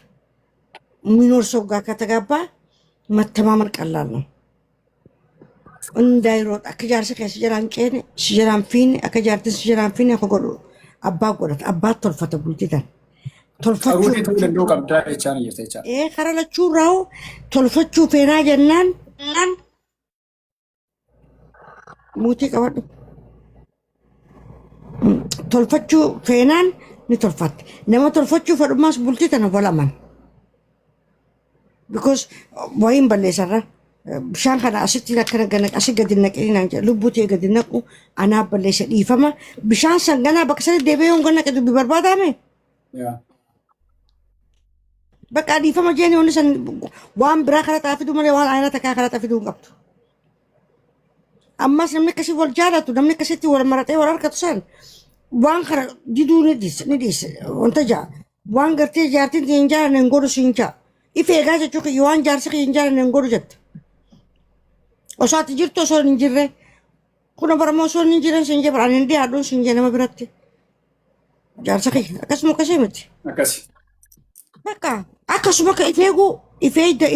የሚኖር ሰው ጋር ከተጋባ መተማመን ቀላል ነው። እንዳይሮጥ አከጃርሰ ከሲጀራን ቄን ሲጀራን ፊን አከጃርተ ሲጀራን ፊን ያፈጎዱ አባ ጎዳት አባ ተልፈተ ቡልቲታን ተልፈቹ እንደው ቀብዳ እቻን እየተቻ ከረለቹ ራው ተልፈቹ ፌና ጀናን ሙቲ ቀበዱ ተልፈቹ ፌናን ንተልፈት ነማ ተልፈቹ ፈዱማስ ቡልቲታን ወላማን because wayin balleessarra bishaan kana asitti akkana gana asi gadi naqee naan jedha lubbuutee gadi naqu anaa balleessa dhiifama bishaan san ganaa bakka sadi deebi'ee honga naqe dubbi barbaadame bakka dhiifama jeeni honni san waan biraa kana xaafiduu malee waan ayina takkaa kana xaafiduu hin qabdu. Ammas namni akkasii wal jaalatu namni akkasitti wal maratee wal harkatu san waan kana diduu ni dhiisa wanta ja'a waan gartee jaartiin hin jaalanne hin godhu siin ja'a. Ife egaa jechuun waan jaarsi hin jaalanne hin godhu jette. Osoo ati jirtu osoo hin jirre kun baramoo osoo hin jiran sin jee baraan hin dhiyaadhuun sin jee nama biratti. Jaarsa kiyya akkasuma akkasii miti. akkasi. Bakka akkasuma ka ifeedda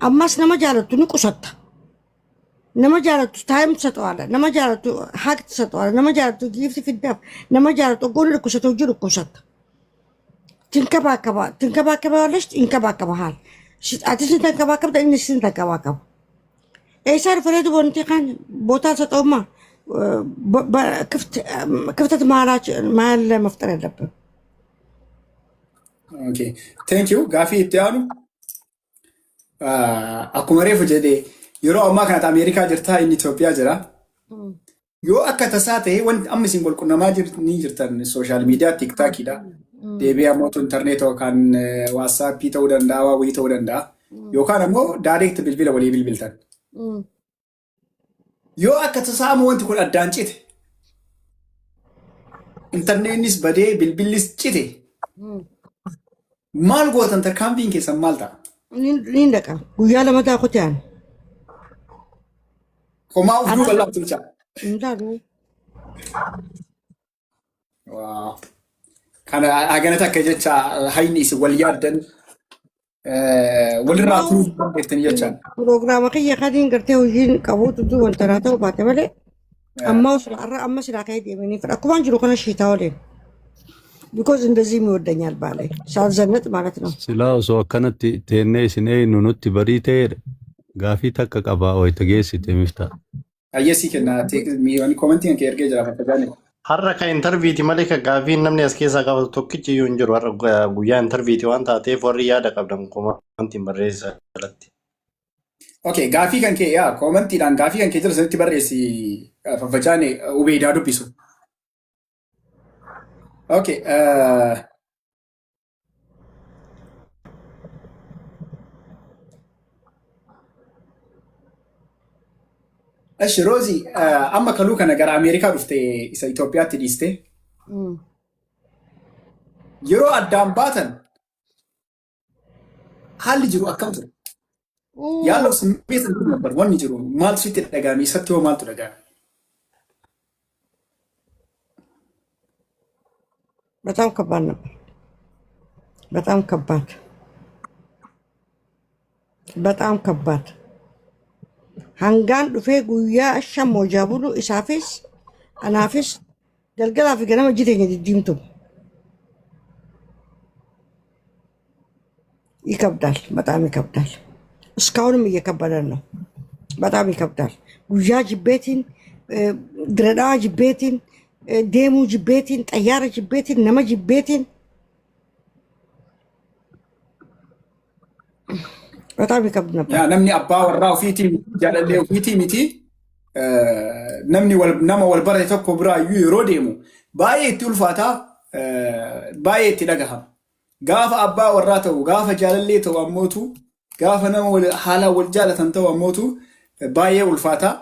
ammas nama jaalattu ni qusatta. Nama jaalattu taa'imtu sato'aadha. Nama jaalattu haaqti sato'aadha. Nama jaalattu giifti fiddaaf. Nama jaalattu goonni dhukkubsatu hojii dhukkubsatta. ትንከባከባለች ይንከባከባሃል አትስ ተንከባከብ እንስን ተንከባከብ ኤሳር ፍሬድ ቦንቲ ካን ቦታ ሰጠውማ ክፍተት መሀል መፍጠር ያለብን ኦኬ ቴንክ ዩ ጋፊ ኢትያኑ akkuma reefu jedhee yeroo ammaa kanatti Ameerikaa jirtaa inni Itoophiyaa jira. Yoo akka tasaa ta'e wanti amma isin qulqunnamaa jirtan sooshaal miidiyaa tiktaakiidha. Deebi'ee ammoo intarneet yookaan waatsaappii ta'uu danda'a, waawii ta'uu danda'a. Yookaan ammoo daayirekt bilbila walii bilbiltan. Yoo akka tasaa ammoo wanti kun addaan cite. Intarneetnis badee bilbillis cite. Maal gootan tarkaanfiin keessan maal ta'a? Ni dhaqa guyyaa lama taa'u ta'an. Homaa of duuba laaftu jecha. Indaalu. Waaw. Kana haganata akka jecha hayni isin wal yaaddan walirraa turuu dandeettanii jechaan. Piroogiraama kiyya kadiin gartee hojiin qabuutu wanta naa ta'u baate malee amma silaa ka'ee deemanii fedha akkumaan jiru kana shiitaa oleen. Because እንደዚህ የሚወደኛል ባላይ ሳልዘነጥ ማለት ነው። ስላ ሰው አከነቲ ቴኔ ሲኔ ኑኑቲ በሪ ተሄደ gaafii takka qabaa wayita geessite miftaa. Ayyesii kenna miiwani komentiin kee ergee jira fakkaataan. Har'a ka intarviiti malee ka gaafii namni as keessaa qabatu tokkichi iyyuu hin jiru. Har'a guyyaa intarviiti waan taateef warri yaada qabdan komentiin barreessaa jalatti. Okay, gaafii kan kee yaa komentiidhaan gaafii kan kee jira sirriitti barreessi faffacaan ubeedaa dubbisu. Okay, Ashi Rozi, amma kaluu kana gara Ameerikaa dhufte isa Itoophiyaatti dhiiste. Yeroo addaan baatan haalli jiru akkam ture? Yaaloo simmeesan jiru nabbar wanni jiru maaltu sitti dhagahame isatti hoo maaltu dhagahame? በጣም ከባድ ነበር። በጣም ከባድ በጣም ከባድ hangaan dhufee guyyaa shan moojaa bulu isaafis anaafis galgalaa fi ganama jireenya diddiimtu ይከብዳል። በጣም ይከብዳል። እስካሁንም እየከበደ ነው። በጣም ይከብዳል። ጉያ ጅቤቲን ድረዳ ጅቤቲን ዴሙ ጅቤቲን ጠያረ ጅቤቲን ነመ ጅቤቲን በጣም ይከብድ ነበር። ያ namni abbaa warraa ofiitii jaalallee ofiitii miti namni nama wal barate tokko biraayyuu yeroo deemu baay'ee itti ulfaataa baay'ee itti dhagahama. Gaafa abbaa warraa ta'u gaafa jaalallee ta'u ammootu gaafa nama haala wal jaalatan ta'u ammootu baay'ee ulfaataa.